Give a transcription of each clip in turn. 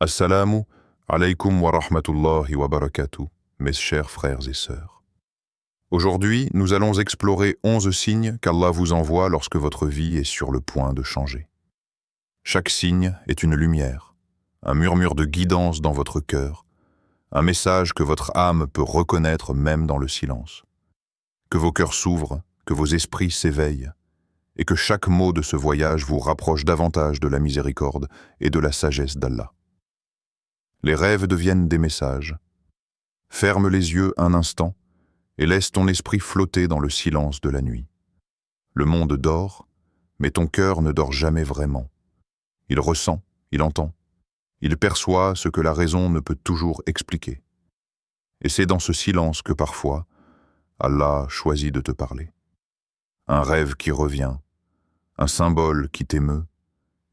Assalamu alaykum wa rahmatullahi wa barakatuh, mes chers frères et sœurs. Aujourd'hui, nous allons explorer 11 signes qu'Allah vous envoie lorsque votre vie est sur le point de changer. Chaque signe est une lumière, un murmure de guidance dans votre cœur, un message que votre âme peut reconnaître même dans le silence. Que vos cœurs s'ouvrent, que vos esprits s'éveillent, et que chaque mot de ce voyage vous rapproche davantage de la miséricorde et de la sagesse d'Allah. Les rêves deviennent des messages. Ferme les yeux un instant et laisse ton esprit flotter dans le silence de la nuit. Le monde dort, mais ton cœur ne dort jamais vraiment. Il ressent, il entend, il perçoit ce que la raison ne peut toujours expliquer. Et c'est dans ce silence que parfois, Allah choisit de te parler. Un rêve qui revient, un symbole qui t'émeut,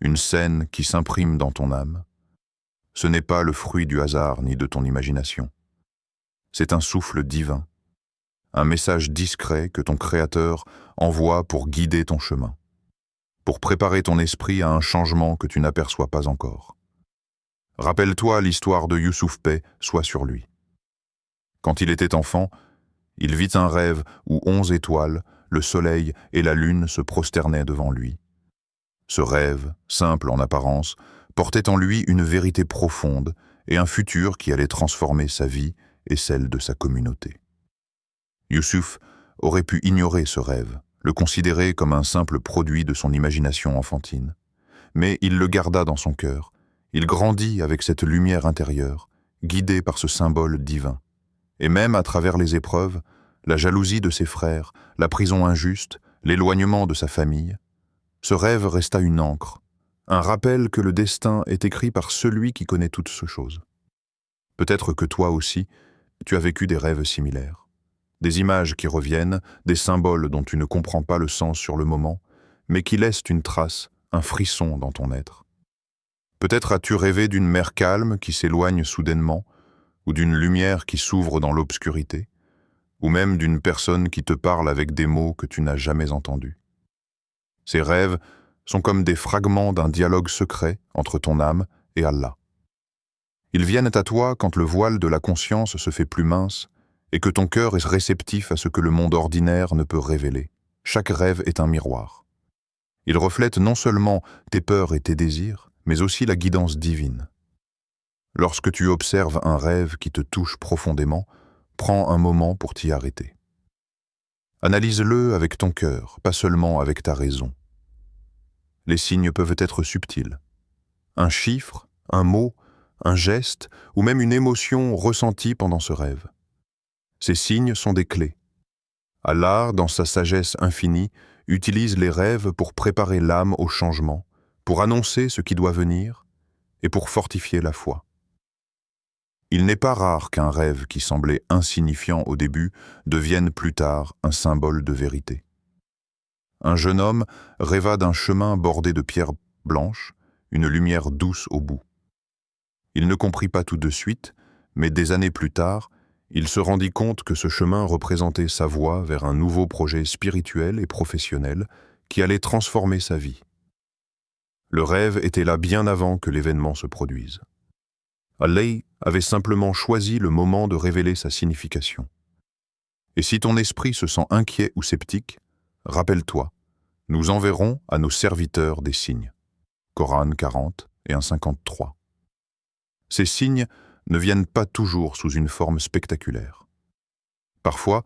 une scène qui s'imprime dans ton âme. Ce n'est pas le fruit du hasard ni de ton imagination. C'est un souffle divin, un message discret que ton Créateur envoie pour guider ton chemin, pour préparer ton esprit à un changement que tu n'aperçois pas encore. Rappelle-toi l'histoire de Youssouf, paix soit sur lui. Quand il était enfant, il vit un rêve où 11 étoiles, le soleil et la lune se prosternaient devant lui. Ce rêve, simple en apparence, portait en lui une vérité profonde et un futur qui allait transformer sa vie et celle de sa communauté. Youssouf aurait pu ignorer ce rêve, le considérer comme un simple produit de son imagination enfantine. Mais il le garda dans son cœur. Il grandit avec cette lumière intérieure, guidé par ce symbole divin. Et même à travers les épreuves, la jalousie de ses frères, la prison injuste, l'éloignement de sa famille, ce rêve resta une encre, un rappel que le destin est écrit par celui qui connaît toutes ces choses. Peut-être que toi aussi, tu as vécu des rêves similaires. Des images qui reviennent, des symboles dont tu ne comprends pas le sens sur le moment, mais qui laissent une trace, un frisson dans ton être. Peut-être as-tu rêvé d'une mer calme qui s'éloigne soudainement, ou d'une lumière qui s'ouvre dans l'obscurité, ou même d'une personne qui te parle avec des mots que tu n'as jamais entendus. Ces rêves sont comme des fragments d'un dialogue secret entre ton âme et Allah. Ils viennent à toi quand le voile de la conscience se fait plus mince et que ton cœur est réceptif à ce que le monde ordinaire ne peut révéler. Chaque rêve est un miroir. Il reflète non seulement tes peurs et tes désirs, mais aussi la guidance divine. Lorsque tu observes un rêve qui te touche profondément, prends un moment pour t'y arrêter. Analyse-le avec ton cœur, pas seulement avec ta raison. Les signes peuvent être subtils. Un chiffre, un mot, un geste ou même une émotion ressentie pendant ce rêve. Ces signes sont des clés. Allah, dans sa sagesse infinie, utilise les rêves pour préparer l'âme au changement, pour annoncer ce qui doit venir et pour fortifier la foi. Il n'est pas rare qu'un rêve qui semblait insignifiant au début devienne plus tard un symbole de vérité. Un jeune homme rêva d'un chemin bordé de pierres blanches, une lumière douce au bout. Il ne comprit pas tout de suite, mais des années plus tard, il se rendit compte que ce chemin représentait sa voie vers un nouveau projet spirituel et professionnel qui allait transformer sa vie. Le rêve était là bien avant que l'événement se produise. Allah avait simplement choisi le moment de révéler sa signification. Et si ton esprit se sent inquiet ou sceptique, rappelle-toi, nous enverrons à nos serviteurs des signes. Coran 40 et 1,53. Ces signes ne viennent pas toujours sous une forme spectaculaire. Parfois,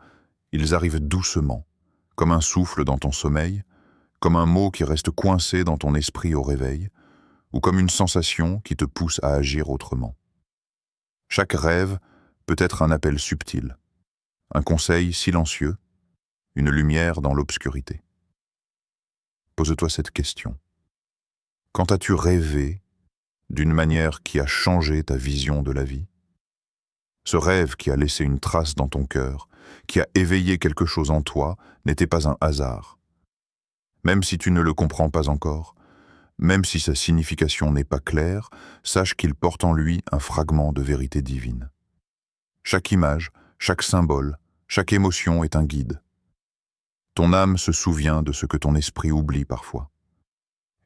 ils arrivent doucement, comme un souffle dans ton sommeil, comme un mot qui reste coincé dans ton esprit au réveil, ou comme une sensation qui te pousse à agir autrement. Chaque rêve peut être un appel subtil, un conseil silencieux, une lumière dans l'obscurité. Pose-toi cette question. Quand as-tu rêvé d'une manière qui a changé ta vision de la vie? Ce rêve qui a laissé une trace dans ton cœur, qui a éveillé quelque chose en toi, n'était pas un hasard. Même si tu ne le comprends pas encore, même si sa signification n'est pas claire, sache qu'il porte en lui un fragment de vérité divine. Chaque image, chaque symbole, chaque émotion est un guide. Ton âme se souvient de ce que ton esprit oublie parfois.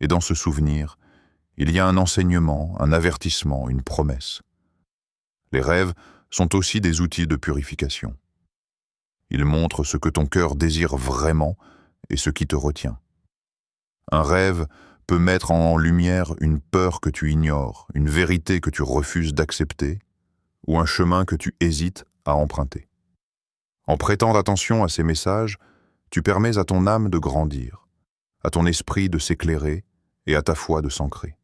Et dans ce souvenir, Il y a un enseignement, un avertissement, une promesse. Les rêves sont aussi des outils de purification. Ils montrent ce que ton cœur désire vraiment et ce qui te retient. Un rêve peut mettre en lumière une peur que tu ignores, une vérité que tu refuses d'accepter, ou un chemin que tu hésites à emprunter. En prêtant attention à ces messages, tu permets à ton âme de grandir, à ton esprit de s'éclairer et à ta foi de s'ancrer.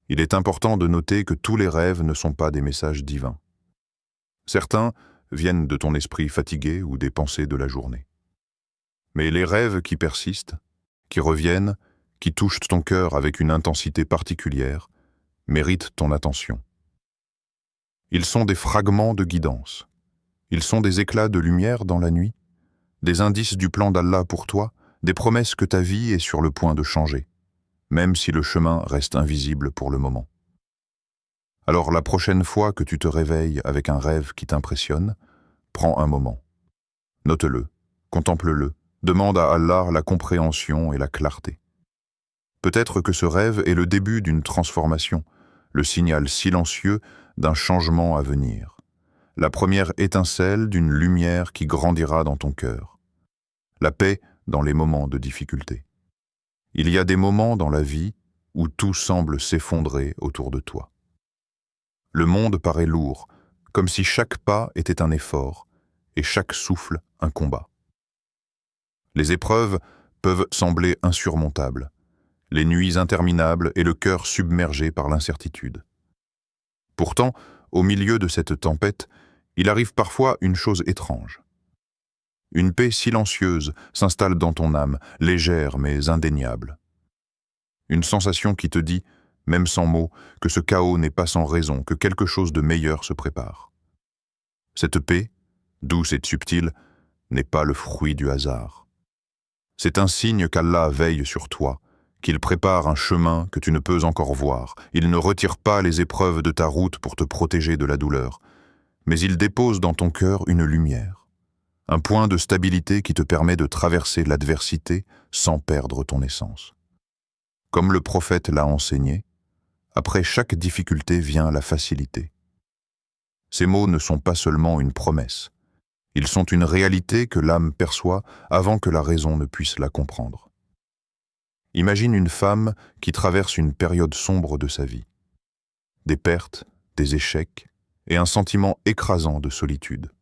Il est important de noter que tous les rêves ne sont pas des messages divins. Certains viennent de ton esprit fatigué ou des pensées de la journée. Mais les rêves qui persistent, qui reviennent, qui touchent ton cœur avec une intensité particulière, méritent ton attention. Ils sont des fragments de guidance. Ils sont des éclats de lumière dans la nuit, des indices du plan d'Allah pour toi, des promesses que ta vie est sur le point de changer, même si le chemin reste invisible pour le moment. Alors la prochaine fois que tu te réveilles avec un rêve qui t'impressionne, prends un moment. Note-le, contemple-le, demande à Allah la compréhension et la clarté. Peut-être que ce rêve est le début d'une transformation, le signal silencieux d'un changement à venir, la première étincelle d'une lumière qui grandira dans ton cœur, la paix dans les moments de difficulté. Il y a des moments dans la vie où tout semble s'effondrer autour de toi. Le monde paraît lourd, comme si chaque pas était un effort et chaque souffle un combat. Les épreuves peuvent sembler insurmontables, les nuits interminables et le cœur submergé par l'incertitude. Pourtant, au milieu de cette tempête, il arrive parfois une chose étrange. Une paix silencieuse s'installe dans ton âme, légère mais indéniable. Une sensation qui te dit, même sans mots, que ce chaos n'est pas sans raison, que quelque chose de meilleur se prépare. Cette paix, douce et subtile, n'est pas le fruit du hasard. C'est un signe qu'Allah veille sur toi, qu'il prépare un chemin que tu ne peux encore voir. Il ne retire pas les épreuves de ta route pour te protéger de la douleur, mais il dépose dans ton cœur une lumière, un point de stabilité qui te permet de traverser l'adversité sans perdre ton essence. Comme le prophète l'a enseigné, après chaque difficulté vient la facilité. Ces mots ne sont pas seulement une promesse, ils sont une réalité que l'âme perçoit avant que la raison ne puisse la comprendre. Imagine une femme qui traverse une période sombre de sa vie. Des pertes, des échecs et un sentiment écrasant de solitude.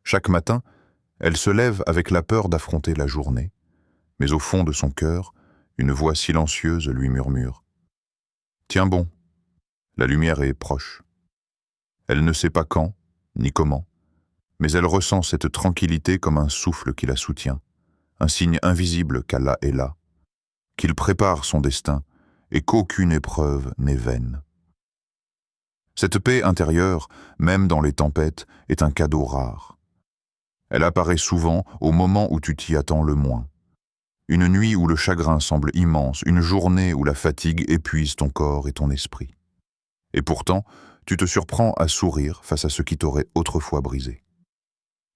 Chaque matin, elle se lève avec la peur d'affronter la journée, mais au fond de son cœur, une voix silencieuse lui murmure « Tiens bon, la lumière est proche ». Elle ne sait pas quand, ni comment, mais elle ressent cette tranquillité comme un souffle qui la soutient, un signe invisible qu'Allah est là, qu'il prépare son destin et qu'aucune épreuve n'est vaine. Cette paix intérieure, même dans les tempêtes, est un cadeau rare. Elle apparaît souvent au moment où tu t'y attends le moins. Une nuit où le chagrin semble immense, une journée où la fatigue épuise ton corps et ton esprit. Et pourtant, tu te surprends à sourire face à ce qui t'aurait autrefois brisé.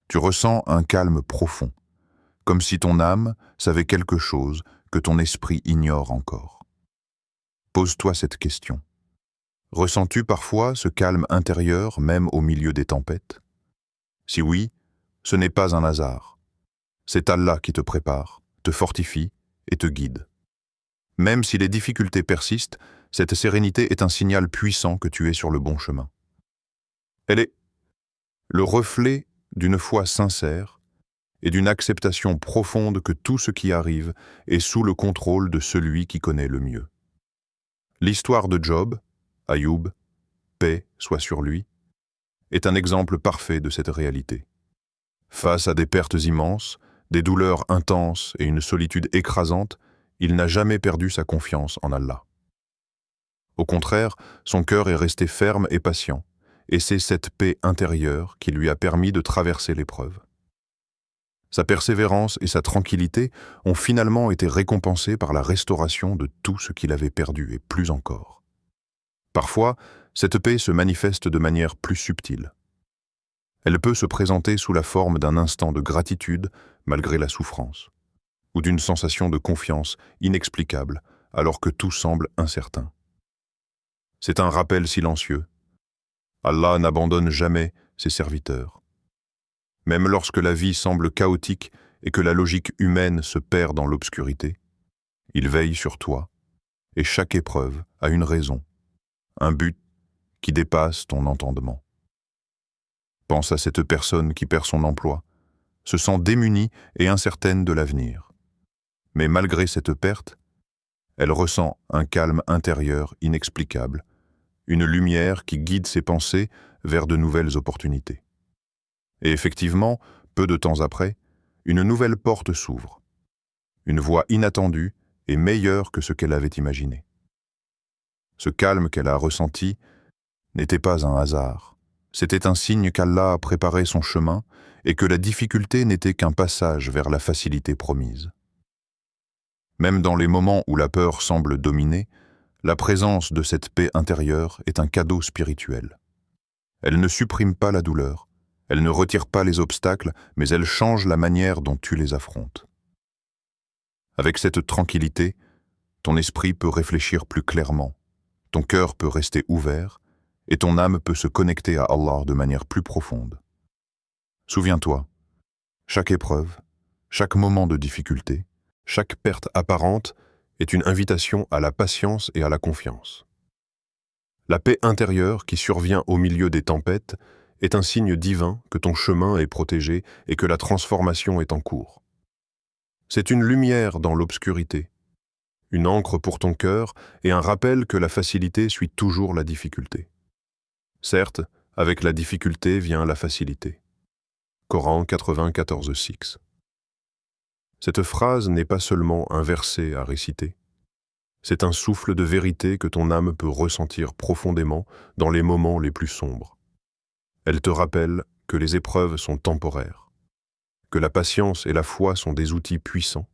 Tu ressens un calme profond, comme si ton âme savait quelque chose que ton esprit ignore encore. Pose-toi cette question. Ressens-tu parfois ce calme intérieur même au milieu des tempêtes? Si oui, ce n'est pas un hasard. C'est Allah qui te prépare, te fortifie et te guide. Même si les difficultés persistent, cette sérénité est un signal puissant que tu es sur le bon chemin. Elle est le reflet d'une foi sincère et d'une acceptation profonde que tout ce qui arrive est sous le contrôle de celui qui connaît le mieux. L'histoire de Job, Ayoub, paix soit sur lui, est un exemple parfait de cette réalité. Face à des pertes immenses, des douleurs intenses et une solitude écrasante, il n'a jamais perdu sa confiance en Allah. Au contraire, son cœur est resté ferme et patient, et c'est cette paix intérieure qui lui a permis de traverser l'épreuve. Sa persévérance et sa tranquillité ont finalement été récompensées par la restauration de tout ce qu'il avait perdu et plus encore. Parfois, cette paix se manifeste de manière plus subtile. Elle peut se présenter sous la forme d'un instant de gratitude malgré la souffrance, ou d'une sensation de confiance inexplicable alors que tout semble incertain. C'est un rappel silencieux. Allah n'abandonne jamais ses serviteurs. Même lorsque la vie semble chaotique et que la logique humaine se perd dans l'obscurité, il veille sur toi, et chaque épreuve a une raison, un but qui dépasse ton entendement. Pense à cette personne qui perd son emploi, se sent démunie et incertaine de l'avenir. Mais malgré cette perte, elle ressent un calme intérieur inexplicable, une lumière qui guide ses pensées vers de nouvelles opportunités. Et effectivement, peu de temps après, une nouvelle porte s'ouvre. Une voie inattendue et meilleure que ce qu'elle avait imaginé. Ce calme qu'elle a ressenti n'était pas un hasard. C'était un signe qu'Allah a préparé son chemin et que la difficulté n'était qu'un passage vers la facilité promise. Même dans les moments où la peur semble dominer, la présence de cette paix intérieure est un cadeau spirituel. Elle ne supprime pas la douleur, elle ne retire pas les obstacles, mais elle change la manière dont tu les affrontes. Avec cette tranquillité, ton esprit peut réfléchir plus clairement, ton cœur peut rester ouvert, et ton âme peut se connecter à Allah de manière plus profonde. Souviens-toi, chaque épreuve, chaque moment de difficulté, chaque perte apparente est une invitation à la patience et à la confiance. La paix intérieure qui survient au milieu des tempêtes est un signe divin que ton chemin est protégé et que la transformation est en cours. C'est une lumière dans l'obscurité, une encre pour ton cœur et un rappel que la facilité suit toujours la difficulté. Certes, avec la difficulté vient la facilité. Coran 94:6. Cette phrase n'est pas seulement un verset à réciter. C'est un souffle de vérité que ton âme peut ressentir profondément dans les moments les plus sombres. Elle te rappelle que les épreuves sont temporaires, que la patience et la foi sont des outils puissants,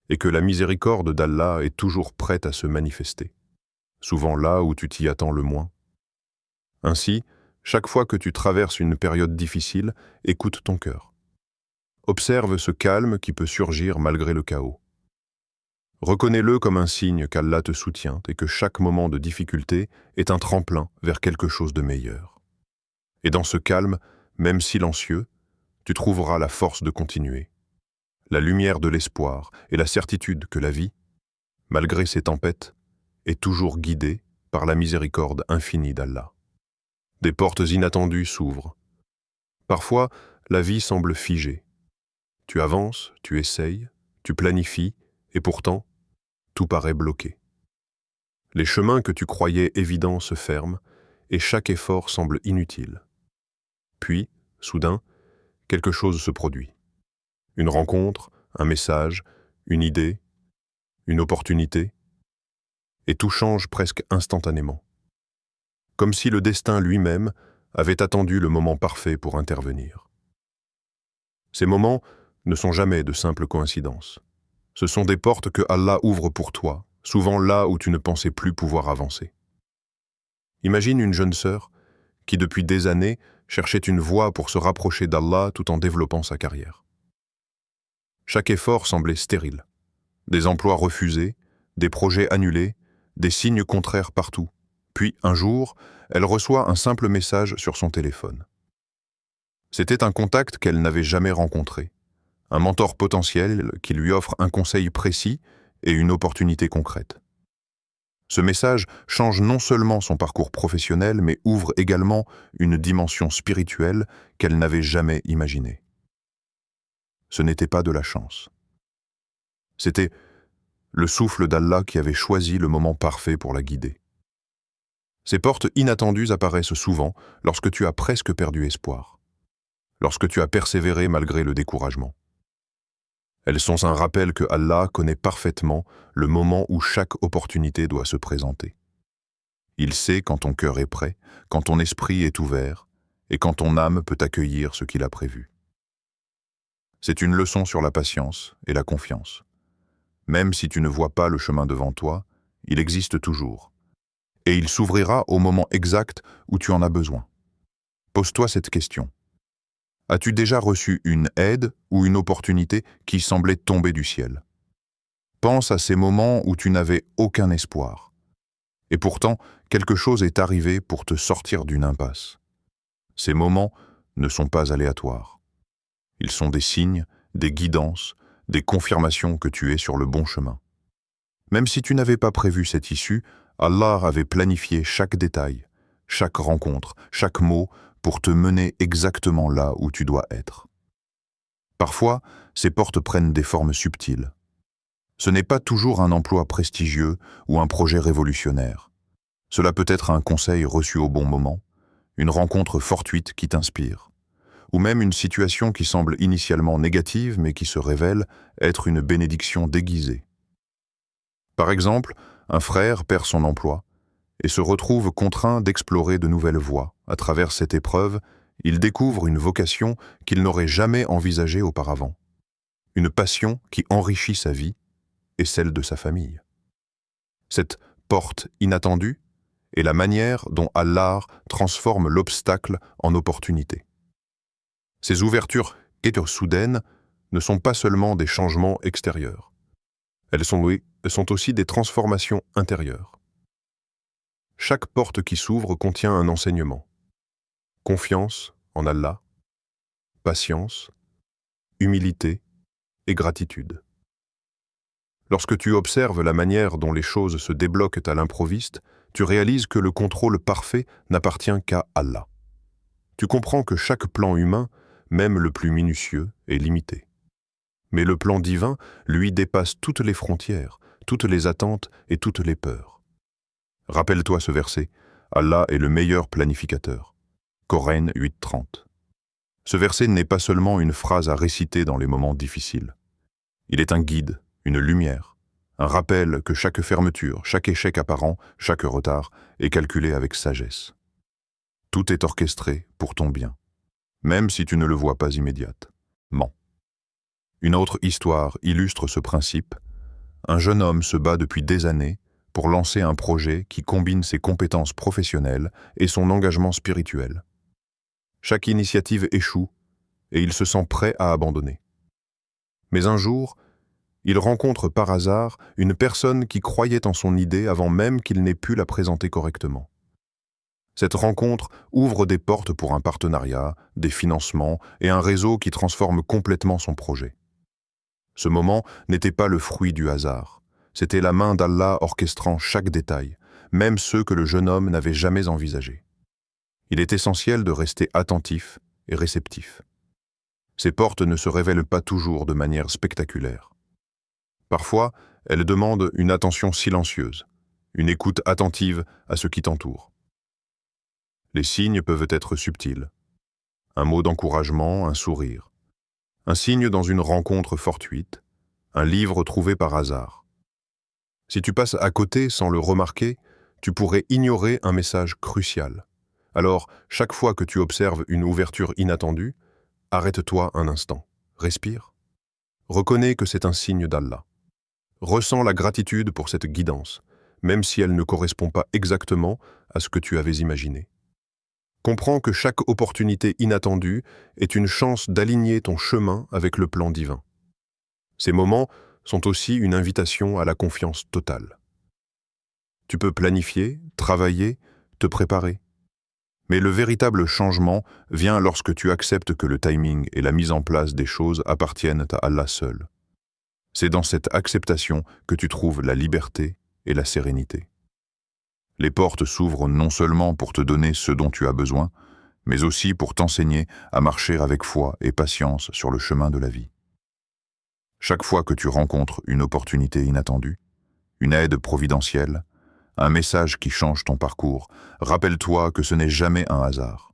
et que la miséricorde d'Allah est toujours prête à se manifester, souvent là où tu t'y attends le moins. Ainsi, chaque fois que tu traverses une période difficile, écoute ton cœur. Observe ce calme qui peut surgir malgré le chaos. Reconnais-le comme un signe qu'Allah te soutient et que chaque moment de difficulté est un tremplin vers quelque chose de meilleur. Et dans ce calme, même silencieux, tu trouveras la force de continuer, la lumière de l'espoir et la certitude que la vie, malgré ses tempêtes, est toujours guidée par la miséricorde infinie d'Allah. Des portes inattendues s'ouvrent. Parfois, la vie semble figée. Tu avances, tu essayes, tu planifies, et pourtant, tout paraît bloqué. Les chemins que tu croyais évidents se ferment, et chaque effort semble inutile. Puis, soudain, quelque chose se produit. Une rencontre, un message, une idée, une opportunité, et tout change presque instantanément. Comme si le destin lui-même avait attendu le moment parfait pour intervenir. Ces moments ne sont jamais de simples coïncidences. Ce sont des portes que Allah ouvre pour toi, souvent là où tu ne pensais plus pouvoir avancer. Imagine une jeune sœur qui, depuis des années, cherchait une voie pour se rapprocher d'Allah tout en développant sa carrière. Chaque effort semblait stérile. Des emplois refusés, des projets annulés, des signes contraires partout. Puis, un jour, elle reçoit un simple message sur son téléphone. C'était un contact qu'elle n'avait jamais rencontré, un mentor potentiel qui lui offre un conseil précis et une opportunité concrète. Ce message change non seulement son parcours professionnel, mais ouvre également une dimension spirituelle qu'elle n'avait jamais imaginée. Ce n'était pas de la chance. C'était le souffle d'Allah qui avait choisi le moment parfait pour la guider. Ces portes inattendues apparaissent souvent lorsque tu as presque perdu espoir, lorsque tu as persévéré malgré le découragement. Elles sont un rappel que Allah connaît parfaitement le moment où chaque opportunité doit se présenter. Il sait quand ton cœur est prêt, quand ton esprit est ouvert et quand ton âme peut accueillir ce qu'il a prévu. C'est une leçon sur la patience et la confiance. Même si tu ne vois pas le chemin devant toi, il existe toujours. Et il s'ouvrira au moment exact où tu en as besoin. Pose-toi cette question. As-tu déjà reçu une aide ou une opportunité qui semblait tomber du ciel? Pense à ces moments où tu n'avais aucun espoir. Et pourtant, quelque chose est arrivé pour te sortir d'une impasse. Ces moments ne sont pas aléatoires. Ils sont des signes, des guidances, des confirmations que tu es sur le bon chemin. Même si tu n'avais pas prévu cette issue, Allah avait planifié chaque détail, chaque rencontre, chaque mot pour te mener exactement là où tu dois être. Parfois, ces portes prennent des formes subtiles. Ce n'est pas toujours un emploi prestigieux ou un projet révolutionnaire. Cela peut être un conseil reçu au bon moment, une rencontre fortuite qui t'inspire, ou même une situation qui semble initialement négative mais qui se révèle être une bénédiction déguisée. Par exemple, un frère perd son emploi et se retrouve contraint d'explorer de nouvelles voies. À travers cette épreuve, il découvre une vocation qu'il n'aurait jamais envisagée auparavant, une passion qui enrichit sa vie et celle de sa famille. Cette porte inattendue est la manière dont Allah transforme l'obstacle en opportunité. Ces ouvertures soudaines ne sont pas seulement des changements extérieurs. Elles sont aussi des transformations intérieures. Chaque porte qui s'ouvre contient un enseignement. Confiance en Allah, patience, humilité et gratitude. Lorsque tu observes la manière dont les choses se débloquent à l'improviste, tu réalises que le contrôle parfait n'appartient qu'à Allah. Tu comprends que chaque plan humain, même le plus minutieux, est limité. Mais le plan divin, lui, dépasse toutes les frontières, toutes les attentes et toutes les peurs. Rappelle-toi ce verset, Allah est le meilleur planificateur. Coran 8:30. Ce verset n'est pas seulement une phrase à réciter dans les moments difficiles. Il est un guide, une lumière, un rappel que chaque fermeture, chaque échec apparent, chaque retard est calculé avec sagesse. Tout est orchestré pour ton bien, même si tu ne le vois pas immédiatement. Une autre histoire illustre ce principe. Un jeune homme se bat depuis des années pour lancer un projet qui combine ses compétences professionnelles et son engagement spirituel. Chaque initiative échoue et il se sent prêt à abandonner. Mais un jour, il rencontre par hasard une personne qui croyait en son idée avant même qu'il n'ait pu la présenter correctement. Cette rencontre ouvre des portes pour un partenariat, des financements et un réseau qui transforme complètement son projet. Ce moment n'était pas le fruit du hasard. C'était la main d'Allah orchestrant chaque détail, même ceux que le jeune homme n'avait jamais envisagés. Il est essentiel de rester attentif et réceptif. Ces portes ne se révèlent pas toujours de manière spectaculaire. Parfois, elles demandent une attention silencieuse, une écoute attentive à ce qui t'entoure. Les signes peuvent être subtils. Un mot d'encouragement, un sourire. Un signe dans une rencontre fortuite, un livre trouvé par hasard. Si tu passes à côté sans le remarquer, tu pourrais ignorer un message crucial. Alors, chaque fois que tu observes une ouverture inattendue, arrête-toi un instant, respire. Reconnais que c'est un signe d'Allah. Ressens la gratitude pour cette guidance, même si elle ne correspond pas exactement à ce que tu avais imaginé. Comprends que chaque opportunité inattendue est une chance d'aligner ton chemin avec le plan divin. Ces moments sont aussi une invitation à la confiance totale. Tu peux planifier, travailler, te préparer. Mais le véritable changement vient lorsque tu acceptes que le timing et la mise en place des choses appartiennent à Allah seul. C'est dans cette acceptation que tu trouves la liberté et la sérénité. Les portes s'ouvrent non seulement pour te donner ce dont tu as besoin, mais aussi pour t'enseigner à marcher avec foi et patience sur le chemin de la vie. Chaque fois que tu rencontres une opportunité inattendue, une aide providentielle, un message qui change ton parcours, rappelle-toi que ce n'est jamais un hasard.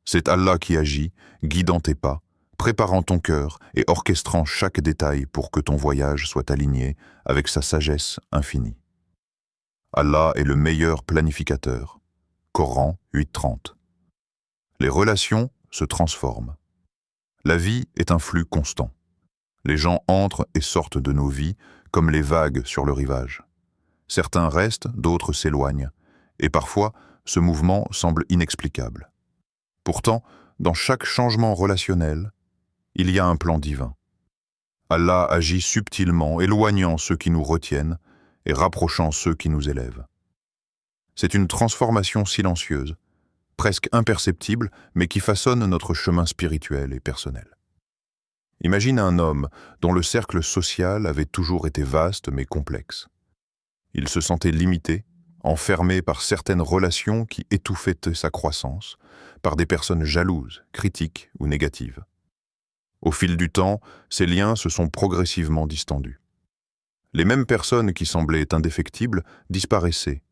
C'est Allah qui agit, guidant tes pas, préparant ton cœur et orchestrant chaque détail pour que ton voyage soit aligné avec sa sagesse infinie. Allah est le meilleur planificateur. Coran 8:30. Les relations se transforment. La vie est un flux constant. Les gens entrent et sortent de nos vies comme les vagues sur le rivage. Certains restent, d'autres s'éloignent, et parfois, ce mouvement semble inexplicable. Pourtant, dans chaque changement relationnel, il y a un plan divin. Allah agit subtilement, éloignant ceux qui nous retiennent et rapprochant ceux qui nous élèvent. C'est une transformation silencieuse, presque imperceptible, mais qui façonne notre chemin spirituel et personnel. Imagine un homme dont le cercle social avait toujours été vaste mais complexe. Il se sentait limité, enfermé par certaines relations qui étouffaient sa croissance, par des personnes jalouses, critiques ou négatives. Au fil du temps, ces liens se sont progressivement distendus. Les mêmes personnes qui semblaient indéfectibles disparaissaient,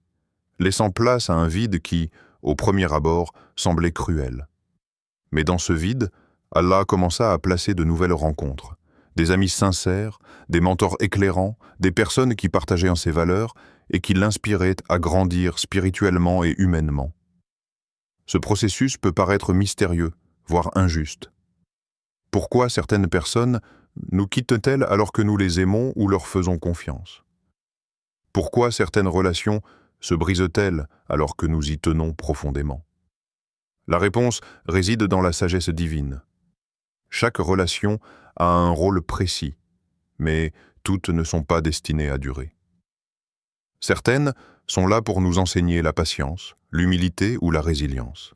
laissant place à un vide qui, au premier abord, semblait cruel. Mais dans ce vide, Allah commença à placer de nouvelles rencontres, des amis sincères, des mentors éclairants, des personnes qui partageaient en ses valeurs et qui l'inspiraient à grandir spirituellement et humainement. Ce processus peut paraître mystérieux, voire injuste. Pourquoi certaines personnes nous quittent-elles alors que nous les aimons ou leur faisons confiance? Pourquoi certaines relations se brisent-elles alors que nous y tenons profondément? La réponse réside dans la sagesse divine. Chaque relation a un rôle précis, mais toutes ne sont pas destinées à durer. Certaines sont là pour nous enseigner la patience, l'humilité ou la résilience,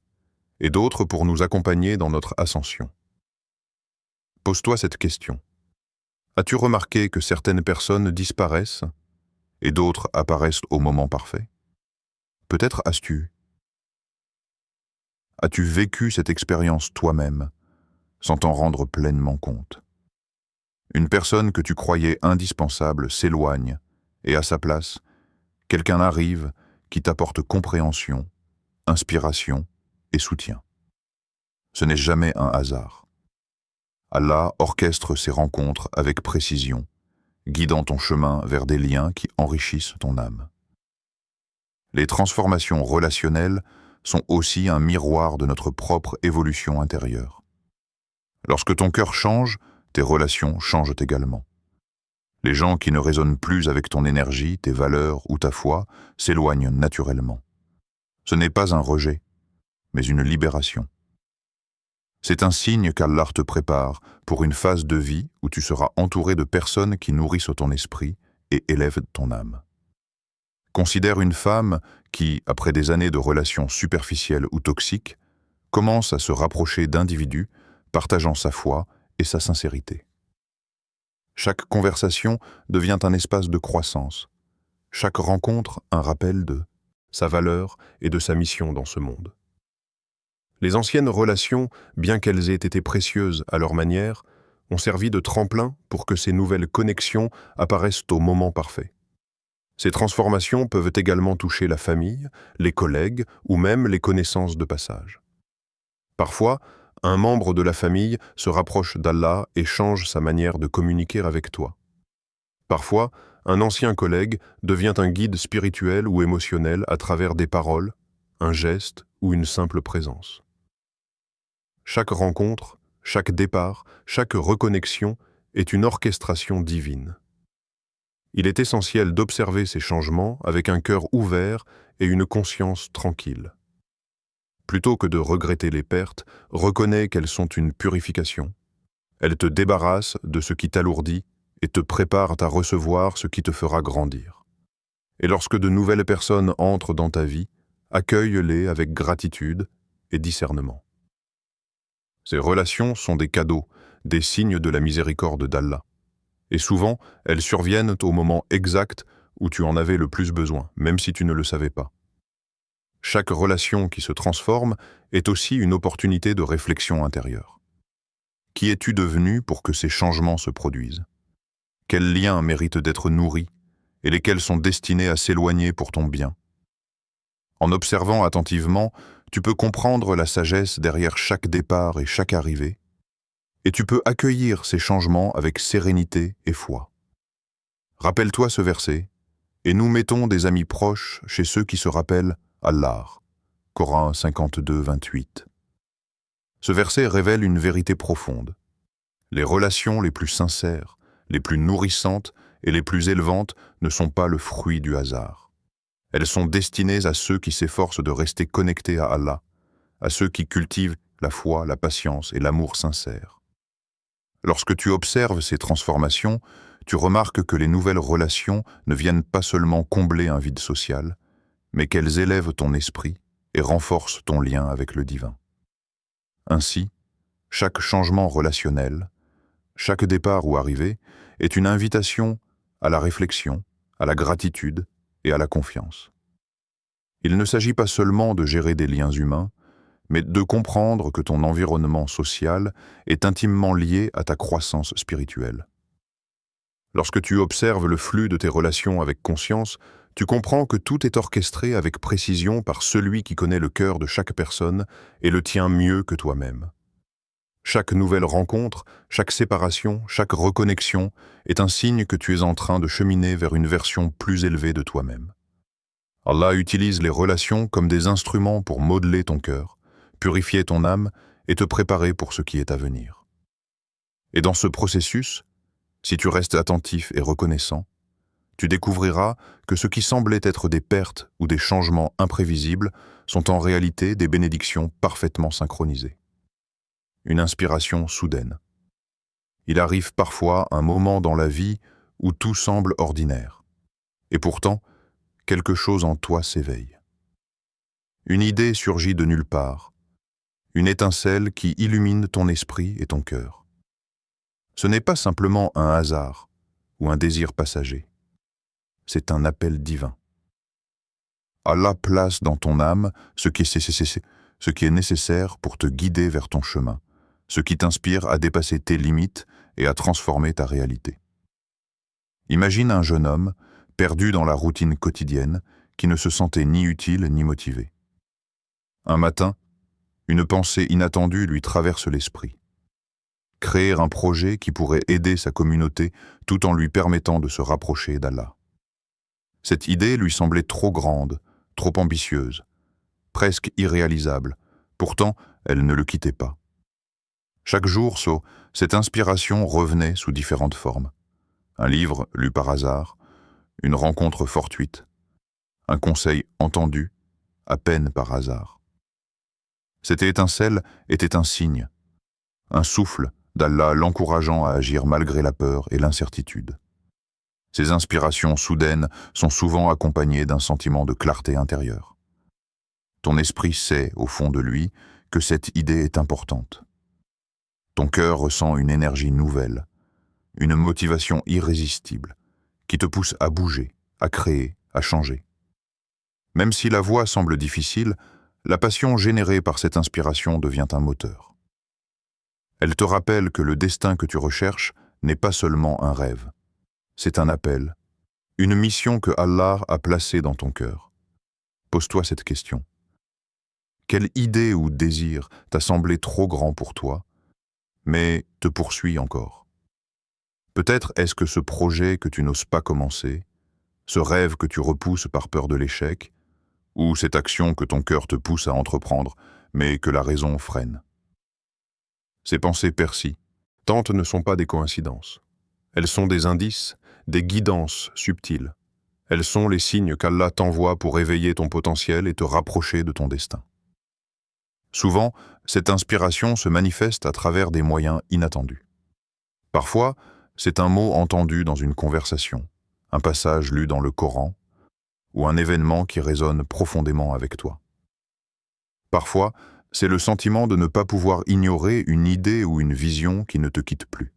et d'autres pour nous accompagner dans notre ascension. Pose-toi cette question. As-tu remarqué que certaines personnes disparaissent et d'autres apparaissent au moment parfait? Peut-être as-tu vécu cette expérience toi-même, sans t'en rendre pleinement compte? Une personne que tu croyais indispensable s'éloigne, et à sa place, quelqu'un arrive qui t'apporte compréhension, inspiration et soutien. Ce n'est jamais un hasard. Allah orchestre ces rencontres avec précision, guidant ton chemin vers des liens qui enrichissent ton âme. Les transformations relationnelles sont aussi un miroir de notre propre évolution intérieure. Lorsque ton cœur change, tes relations changent également. Les gens qui ne résonnent plus avec ton énergie, tes valeurs ou ta foi s'éloignent naturellement. Ce n'est pas un rejet, mais une libération. C'est un signe qu'Allah te prépare pour une phase de vie où tu seras entouré de personnes qui nourrissent ton esprit et élèvent ton âme. Considère une femme qui, après des années de relations superficielles ou toxiques, commence à se rapprocher d'individus partageant sa foi et sa sincérité. Chaque conversation devient un espace de croissance, chaque rencontre un rappel de sa valeur et de sa mission dans ce monde. Les anciennes relations, bien qu'elles aient été précieuses à leur manière, ont servi de tremplin pour que ces nouvelles connexions apparaissent au moment parfait. Ces transformations peuvent également toucher la famille, les collègues ou même les connaissances de passage. Parfois, un membre de la famille se rapproche d'Allah et change sa manière de communiquer avec toi. Parfois, un ancien collègue devient un guide spirituel ou émotionnel à travers des paroles, un geste ou une simple présence. Chaque rencontre, chaque départ, chaque reconnexion est une orchestration divine. Il est essentiel d'observer ces changements avec un cœur ouvert et une conscience tranquille. Plutôt que de regretter les pertes, reconnais qu'elles sont une purification. Elles te débarrassent de ce qui t'alourdit et te préparent à recevoir ce qui te fera grandir. Et lorsque de nouvelles personnes entrent dans ta vie, accueille-les avec gratitude et discernement. Ces relations sont des cadeaux, des signes de la miséricorde d'Allah. Et souvent, elles surviennent au moment exact où tu en avais le plus besoin, même si tu ne le savais pas. Chaque relation qui se transforme est aussi une opportunité de réflexion intérieure. Qui es-tu devenu pour que ces changements se produisent? Quels liens méritent d'être nourris et lesquels sont destinés à s'éloigner pour ton bien? En observant attentivement, tu peux comprendre la sagesse derrière chaque départ et chaque arrivée, et tu peux accueillir ces changements avec sérénité et foi. Rappelle-toi ce verset, et nous mettons des amis proches chez ceux qui se rappellent Allah. Coran 52, 28. Ce verset révèle une vérité profonde. Les relations les plus sincères, les plus nourrissantes et les plus élevantes ne sont pas le fruit du hasard. Elles sont destinées à ceux qui s'efforcent de rester connectés à Allah, à ceux qui cultivent la foi, la patience et l'amour sincère. Lorsque tu observes ces transformations, tu remarques que les nouvelles relations ne viennent pas seulement combler un vide social, mais qu'elles élèvent ton esprit et renforcent ton lien avec le divin. Ainsi, chaque changement relationnel, chaque départ ou arrivée est une invitation à la réflexion, à la gratitude et à la confiance. Il ne s'agit pas seulement de gérer des liens humains, mais de comprendre que ton environnement social est intimement lié à ta croissance spirituelle. Lorsque tu observes le flux de tes relations avec conscience, tu comprends que tout est orchestré avec précision par celui qui connaît le cœur de chaque personne et le tient mieux que toi-même. Chaque nouvelle rencontre, chaque séparation, chaque reconnexion est un signe que tu es en train de cheminer vers une version plus élevée de toi-même. Allah utilise les relations comme des instruments pour modeler ton cœur, purifier ton âme et te préparer pour ce qui est à venir. Et dans ce processus, si tu restes attentif et reconnaissant, tu découvriras que ce qui semblait être des pertes ou des changements imprévisibles sont en réalité des bénédictions parfaitement synchronisées. Une inspiration soudaine. Il arrive parfois un moment dans la vie où tout semble ordinaire. Et pourtant, quelque chose en toi s'éveille. Une idée surgit de nulle part, une étincelle qui illumine ton esprit et ton cœur. Ce n'est pas simplement un hasard ou un désir passager. C'est un appel divin. Allah place dans ton âme ce qui est nécessaire pour te guider vers ton chemin, ce qui t'inspire à dépasser tes limites et à transformer ta réalité. Imagine un jeune homme, perdu dans la routine quotidienne, qui ne se sentait ni utile ni motivé. Un matin, une pensée inattendue lui traverse l'esprit. Créer un projet qui pourrait aider sa communauté tout en lui permettant de se rapprocher d'Allah. Cette idée lui semblait trop grande, trop ambitieuse, presque irréalisable. Pourtant, elle ne le quittait pas. Chaque jour, cette inspiration revenait sous différentes formes. Un livre lu par hasard, une rencontre fortuite, un conseil entendu, à peine par hasard. Cette étincelle était un signe, un souffle d'Allah l'encourageant à agir malgré la peur et l'incertitude. Ces inspirations soudaines sont souvent accompagnées d'un sentiment de clarté intérieure. Ton esprit sait, au fond de lui, que cette idée est importante. Ton cœur ressent une énergie nouvelle, une motivation irrésistible, qui te pousse à bouger, à créer, à changer. Même si la voie semble difficile, la passion générée par cette inspiration devient un moteur. Elle te rappelle que le destin que tu recherches n'est pas seulement un rêve. C'est un appel, une mission que Allah a placée dans ton cœur. Pose-toi cette question. Quelle idée ou désir t'a semblé trop grand pour toi, mais te poursuit encore? Peut-être est-ce que ce projet que tu n'oses pas commencer, ce rêve que tu repousses par peur de l'échec, ou cette action que ton cœur te pousse à entreprendre, mais que la raison freine. Ces pensées persillent. Tantes ne sont pas des coïncidences. Elles sont des indices, des guidances subtiles. Elles sont les signes qu'Allah t'envoie pour éveiller ton potentiel et te rapprocher de ton destin. Souvent, cette inspiration se manifeste à travers des moyens inattendus. Parfois, c'est un mot entendu dans une conversation, un passage lu dans le Coran, ou un événement qui résonne profondément avec toi. Parfois, c'est le sentiment de ne pas pouvoir ignorer une idée ou une vision qui ne te quitte plus.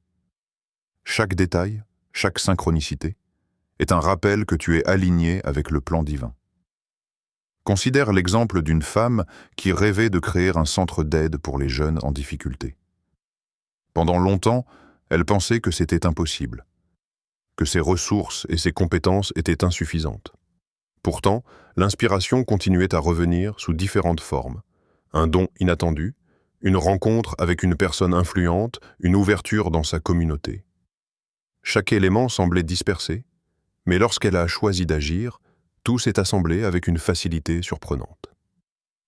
Chaque détail, chaque synchronicité, est un rappel que tu es aligné avec le plan divin. Considère l'exemple d'une femme qui rêvait de créer un centre d'aide pour les jeunes en difficulté. Pendant longtemps, elle pensait que c'était impossible, que ses ressources et ses compétences étaient insuffisantes. Pourtant, l'inspiration continuait à revenir sous différentes formes. Un don inattendu, une rencontre avec une personne influente, une ouverture dans sa communauté. Chaque élément semblait dispersé, mais lorsqu'elle a choisi d'agir, tout s'est assemblé avec une facilité surprenante.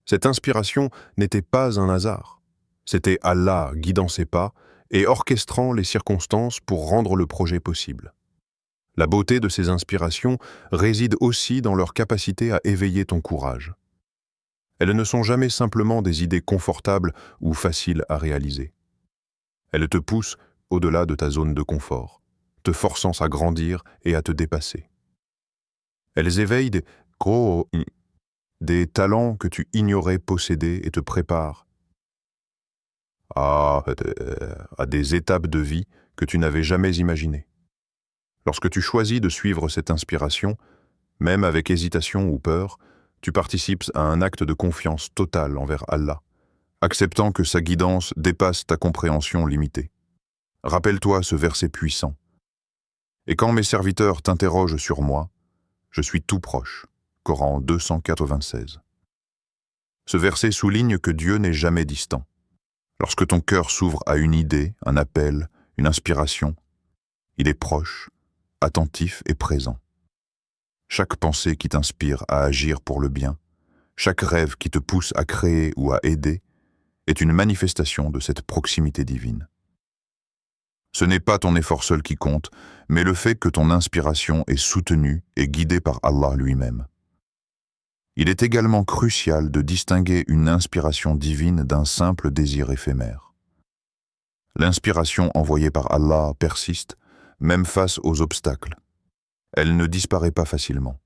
Cette inspiration n'était pas un hasard. C'était Allah guidant ses pas et orchestrant les circonstances pour rendre le projet possible. La beauté de ces inspirations réside aussi dans leur capacité à éveiller ton courage. Elles ne sont jamais simplement des idées confortables ou faciles à réaliser. Elles te poussent, au-delà de ta zone de confort, te forçant à grandir et à te dépasser. Elles éveillent des talents que tu ignorais posséder et te préparent à des étapes de vie que tu n'avais jamais imaginées. Lorsque tu choisis de suivre cette inspiration, même avec hésitation ou peur, tu participes à un acte de confiance totale envers Allah, acceptant que sa guidance dépasse ta compréhension limitée. Rappelle-toi ce verset puissant. Et quand mes serviteurs t'interrogent sur moi, je suis tout proche. Coran 296. Ce verset souligne que Dieu n'est jamais distant. Lorsque ton cœur s'ouvre à une idée, un appel, une inspiration, il est proche, attentif et présent. Chaque pensée qui t'inspire à agir pour le bien, chaque rêve qui te pousse à créer ou à aider, est une manifestation de cette proximité divine. Ce n'est pas ton effort seul qui compte, mais le fait que ton inspiration est soutenue et guidée par Allah lui-même. Il est également crucial de distinguer une inspiration divine d'un simple désir éphémère. L'inspiration envoyée par Allah persiste, même face aux obstacles. Elle ne disparaît pas facilement.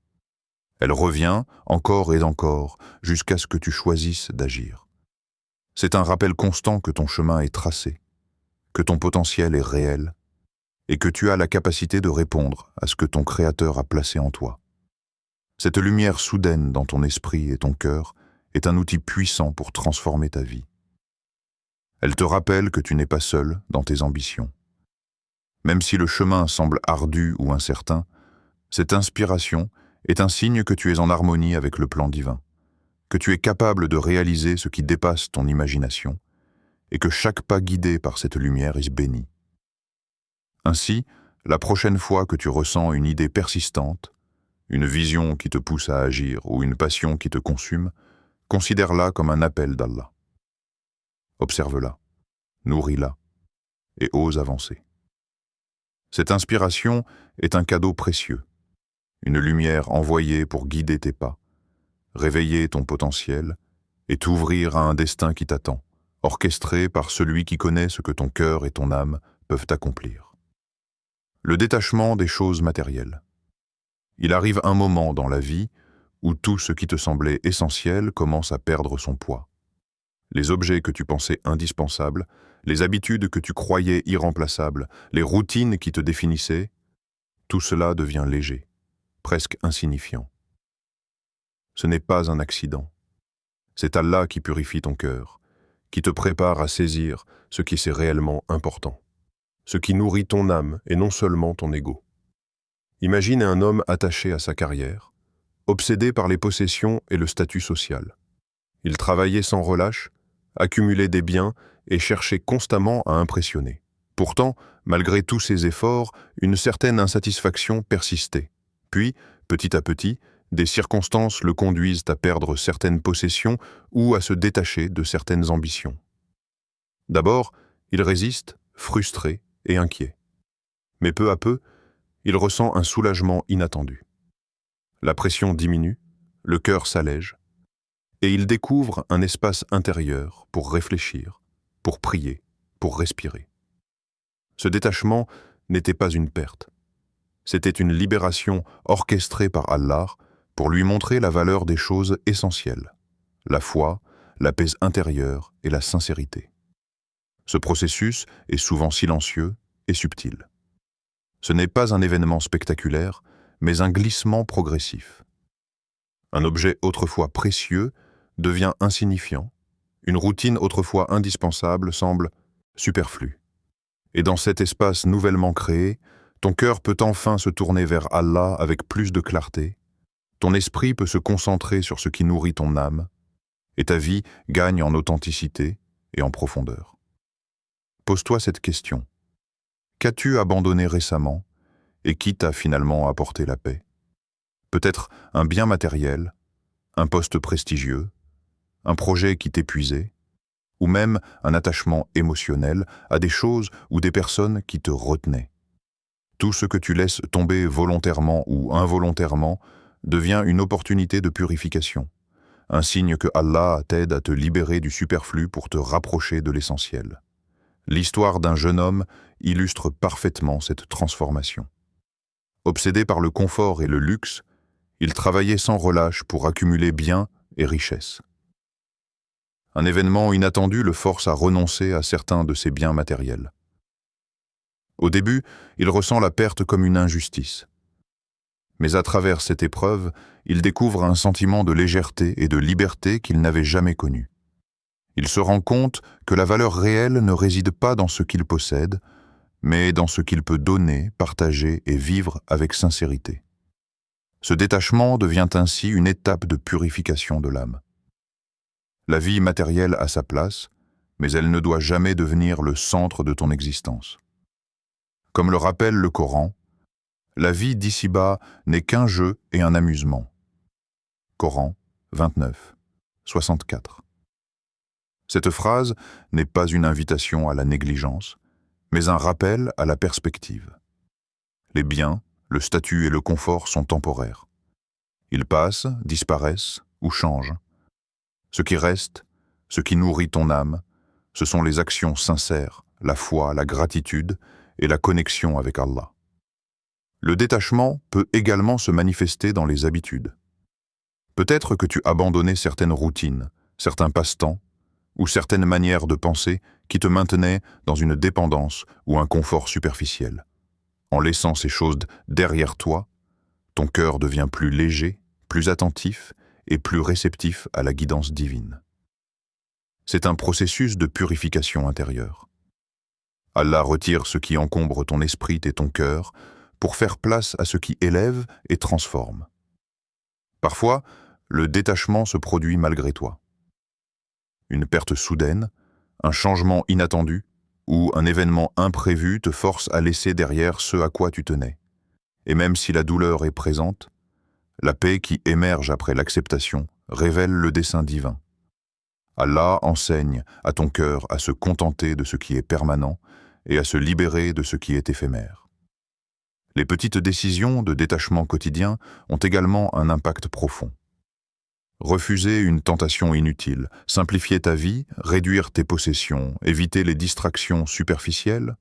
Elle revient encore et encore jusqu'à ce que tu choisisses d'agir. C'est un rappel constant que ton chemin est tracé, que ton potentiel est réel et que tu as la capacité de répondre à ce que ton Créateur a placé en toi. Cette lumière soudaine dans ton esprit et ton cœur est un outil puissant pour transformer ta vie. Elle te rappelle que tu n'es pas seul dans tes ambitions. Même si le chemin semble ardu ou incertain, cette inspiration est un signe que tu es en harmonie avec le plan divin, que tu es capable de réaliser ce qui dépasse ton imagination et que chaque pas guidé par cette lumière est béni. Ainsi, la prochaine fois que tu ressens une idée persistante, une vision qui te pousse à agir ou une passion qui te consume, considère-la comme un appel d'Allah. Observe-la, nourris-la et ose avancer. Cette inspiration est un cadeau précieux, une lumière envoyée pour guider tes pas, réveiller ton potentiel et t'ouvrir à un destin qui t'attend, orchestré par celui qui connaît ce que ton cœur et ton âme peuvent accomplir. Le détachement des choses matérielles. Il arrive un moment dans la vie où tout ce qui te semblait essentiel commence à perdre son poids. Les objets que tu pensais indispensables, les habitudes que tu croyais irremplaçables, les routines qui te définissaient, tout cela devient léger, presque insignifiant. Ce n'est pas un accident. C'est Allah qui purifie ton cœur, qui te prépare à saisir ce qui est réellement important, ce qui nourrit ton âme et non seulement ton ego. Imagine un homme attaché à sa carrière, obsédé par les possessions et le statut social. Il travaillait sans relâche, accumulait des biens et cherchait constamment à impressionner. Pourtant, malgré tous ses efforts, une certaine insatisfaction persistait. Puis, petit à petit, des circonstances le conduisent à perdre certaines possessions ou à se détacher de certaines ambitions. D'abord, il résiste, frustré et inquiet. Mais peu à peu, il ressent un soulagement inattendu. La pression diminue, le cœur s'allège, et il découvre un espace intérieur pour réfléchir, pour prier, pour respirer. Ce détachement n'était pas une perte. C'était une libération orchestrée par Allah pour lui montrer la valeur des choses essentielles, la foi, la paix intérieure et la sincérité. Ce processus est souvent silencieux et subtil. Ce n'est pas un événement spectaculaire, mais un glissement progressif. Un objet autrefois précieux devient insignifiant, une routine autrefois indispensable semble superflue. Et dans cet espace nouvellement créé, ton cœur peut enfin se tourner vers Allah avec plus de clarté, ton esprit peut se concentrer sur ce qui nourrit ton âme, et ta vie gagne en authenticité et en profondeur. Pose-toi cette question. Qu'as-tu abandonné récemment et qui t'a finalement apporté la paix? Peut-être un bien matériel, un poste prestigieux, un projet qui t'épuisait, ou même un attachement émotionnel à des choses ou des personnes qui te retenaient. Tout ce que tu laisses tomber volontairement ou involontairement devient une opportunité de purification, un signe que Allah t'aide à te libérer du superflu pour te rapprocher de l'essentiel. L'histoire d'un jeune homme illustre parfaitement cette transformation. Obsédé par le confort et le luxe, il travaillait sans relâche pour accumuler biens et richesses. Un événement inattendu le force à renoncer à certains de ses biens matériels. Au début, il ressent la perte comme une injustice. Mais à travers cette épreuve, il découvre un sentiment de légèreté et de liberté qu'il n'avait jamais connu. Il se rend compte que la valeur réelle ne réside pas dans ce qu'il possède, mais dans ce qu'il peut donner, partager et vivre avec sincérité. Ce détachement devient ainsi une étape de purification de l'âme. La vie matérielle a sa place, mais elle ne doit jamais devenir le centre de ton existence. Comme le rappelle le Coran, la vie d'ici-bas n'est qu'un jeu et un amusement. Coran 29, 64. Cette phrase n'est pas une invitation à la négligence, mais un rappel à la perspective. Les biens, le statut et le confort sont temporaires. Ils passent, disparaissent ou changent. Ce qui reste, ce qui nourrit ton âme, ce sont les actions sincères, la foi, la gratitude et la connexion avec Allah. Le détachement peut également se manifester dans les habitudes. Peut-être que tu abandonnais certaines routines, certains passe-temps ou certaines manières de penser qui te maintenaient dans une dépendance ou un confort superficiel. En laissant ces choses derrière toi, ton cœur devient plus léger, plus attentif et plus réceptif à la guidance divine. C'est un processus de purification intérieure. Allah retire ce qui encombre ton esprit et ton cœur pour faire place à ce qui élève et transforme. Parfois, le détachement se produit malgré toi. Une perte soudaine, un changement inattendu ou un événement imprévu te force à laisser derrière ce à quoi tu tenais. Et même si la douleur est présente, la paix qui émerge après l'acceptation révèle le dessein divin. Allah enseigne à ton cœur à se contenter de ce qui est permanent et à se libérer de ce qui est éphémère. Les petites décisions de détachement quotidien ont également un impact profond. Refuser une tentation inutile, simplifier ta vie, réduire tes possessions, éviter les distractions superficielles,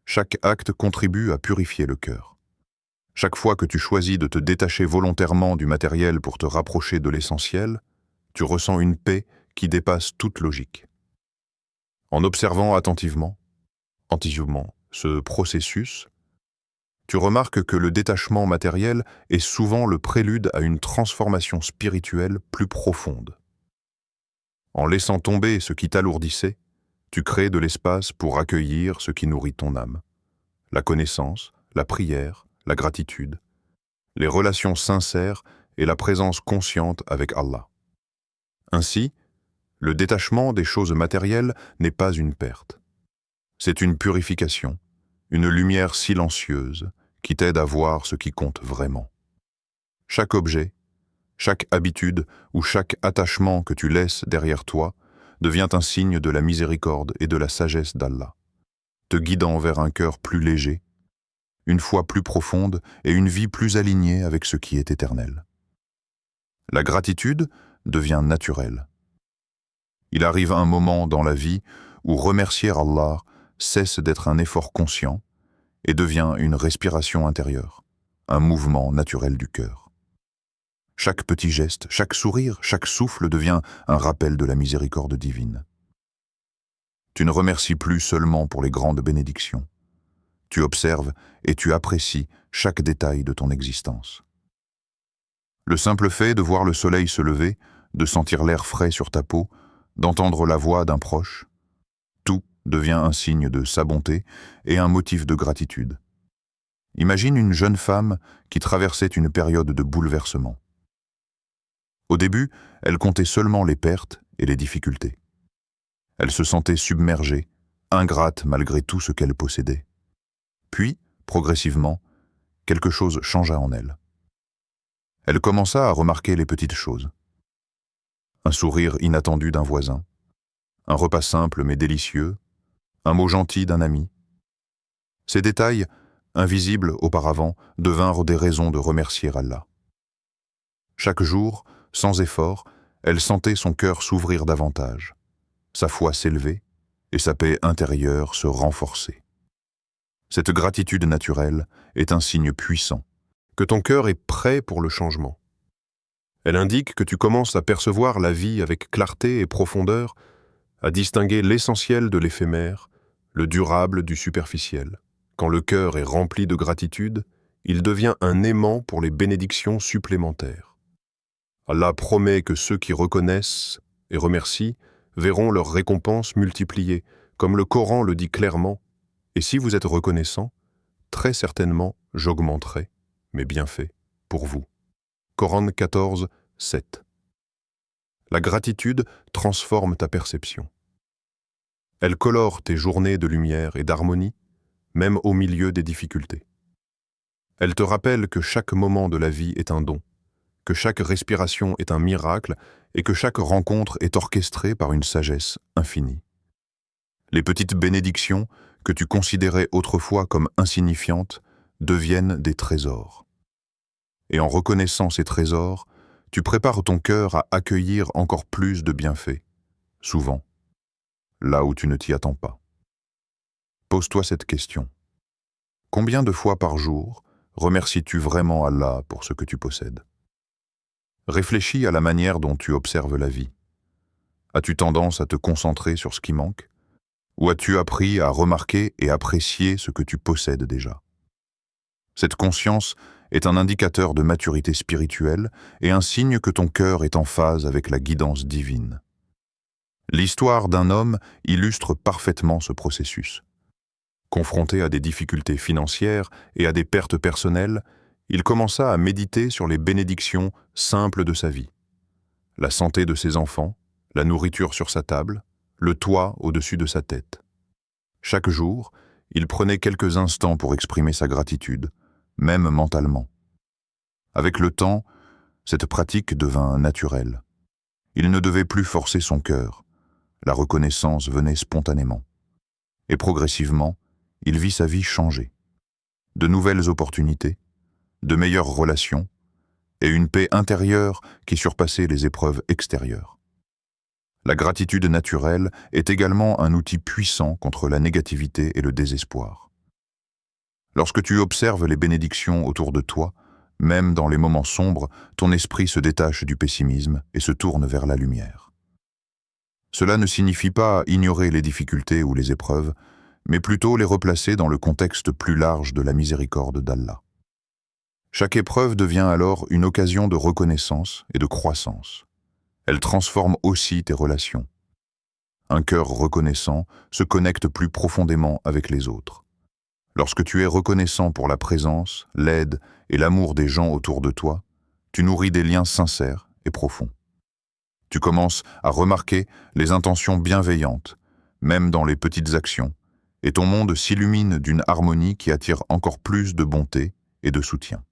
chaque acte contribue à purifier le cœur. Chaque fois que tu choisis de te détacher volontairement du matériel pour te rapprocher de l'essentiel, tu ressens une paix qui dépasse toute logique. En observant attentivement ce processus, tu remarques que le détachement matériel est souvent le prélude à une transformation spirituelle plus profonde. En laissant tomber ce qui t'alourdissait, tu crées de l'espace pour accueillir ce qui nourrit ton âme. La connaissance, la prière, la gratitude, les relations sincères et la présence consciente avec Allah. Ainsi, le détachement des choses matérielles n'est pas une perte. C'est une purification, une lumière silencieuse qui t'aide à voir ce qui compte vraiment. Chaque objet, chaque habitude ou chaque attachement que tu laisses derrière toi devient un signe de la miséricorde et de la sagesse d'Allah, te guidant vers un cœur plus léger, une foi plus profonde et une vie plus alignée avec ce qui est éternel. La gratitude devient naturelle. Il arrive un moment dans la vie où remercier Allah cesse d'être un effort conscient et devient une respiration intérieure, un mouvement naturel du cœur. Chaque petit geste, chaque sourire, chaque souffle devient un rappel de la miséricorde divine. Tu ne remercies plus seulement pour les grandes bénédictions. Tu observes et tu apprécies chaque détail de ton existence. Le simple fait de voir le soleil se lever, de sentir l'air frais sur ta peau, d'entendre la voix d'un proche, tout devient un signe de sa bonté et un motif de gratitude. Imagine une jeune femme qui traversait une période de bouleversement. Au début, elle comptait seulement les pertes et les difficultés. Elle se sentait submergée, ingrate malgré tout ce qu'elle possédait. Puis, progressivement, quelque chose changea en elle. Elle commença à remarquer les petites choses. Un sourire inattendu d'un voisin, un repas simple mais délicieux, un mot gentil d'un ami. Ces détails, invisibles auparavant, devinrent des raisons de remercier Allah. Chaque jour, sans effort, elle sentait son cœur s'ouvrir davantage, sa foi s'élever et sa paix intérieure se renforcer. Cette gratitude naturelle est un signe puissant que ton cœur est prêt pour le changement. Elle indique que tu commences à percevoir la vie avec clarté et profondeur, à distinguer l'essentiel de l'éphémère, le durable du superficiel. Quand le cœur est rempli de gratitude, il devient un aimant pour les bénédictions supplémentaires. Allah promet que ceux qui reconnaissent et remercient verront leur récompense multipliée, comme le Coran le dit clairement, et si vous êtes reconnaissant, très certainement j'augmenterai mes bienfaits pour vous. Coran 14, 7. La gratitude transforme ta perception. Elle colore tes journées de lumière et d'harmonie, même au milieu des difficultés. Elle te rappelle que chaque moment de la vie est un don, que chaque respiration est un miracle et que chaque rencontre est orchestrée par une sagesse infinie. Les petites bénédictions que tu considérais autrefois comme insignifiantes deviennent des trésors. Et en reconnaissant ces trésors, tu prépares ton cœur à accueillir encore plus de bienfaits, souvent, là où tu ne t'y attends pas. Pose-toi cette question. Combien de fois par jour remercies-tu vraiment Allah pour ce que tu possèdes? Réfléchis à la manière dont tu observes la vie. As-tu tendance à te concentrer sur ce qui manque? Ou as-tu appris à remarquer et apprécier ce que tu possèdes déjà? Cette conscience est un indicateur de maturité spirituelle et un signe que ton cœur est en phase avec la guidance divine. L'histoire d'un homme illustre parfaitement ce processus. Confronté à des difficultés financières et à des pertes personnelles, il commença à méditer sur les bénédictions simples de sa vie. La santé de ses enfants, la nourriture sur sa table, le toit au-dessus de sa tête. Chaque jour, il prenait quelques instants pour exprimer sa gratitude, même mentalement. Avec le temps, cette pratique devint naturelle. Il ne devait plus forcer son cœur. La reconnaissance venait spontanément. Et progressivement, il vit sa vie changer. De nouvelles opportunités, de meilleures relations et une paix intérieure qui surpassait les épreuves extérieures. La gratitude naturelle est également un outil puissant contre la négativité et le désespoir. Lorsque tu observes les bénédictions autour de toi, même dans les moments sombres, ton esprit se détache du pessimisme et se tourne vers la lumière. Cela ne signifie pas ignorer les difficultés ou les épreuves, mais plutôt les replacer dans le contexte plus large de la miséricorde d'Allah. Chaque épreuve devient alors une occasion de reconnaissance et de croissance. Elle transforme aussi tes relations. Un cœur reconnaissant se connecte plus profondément avec les autres. Lorsque tu es reconnaissant pour la présence, l'aide et l'amour des gens autour de toi, tu nourris des liens sincères et profonds. Tu commences à remarquer les intentions bienveillantes, même dans les petites actions, et ton monde s'illumine d'une harmonie qui attire encore plus de bonté et de soutien.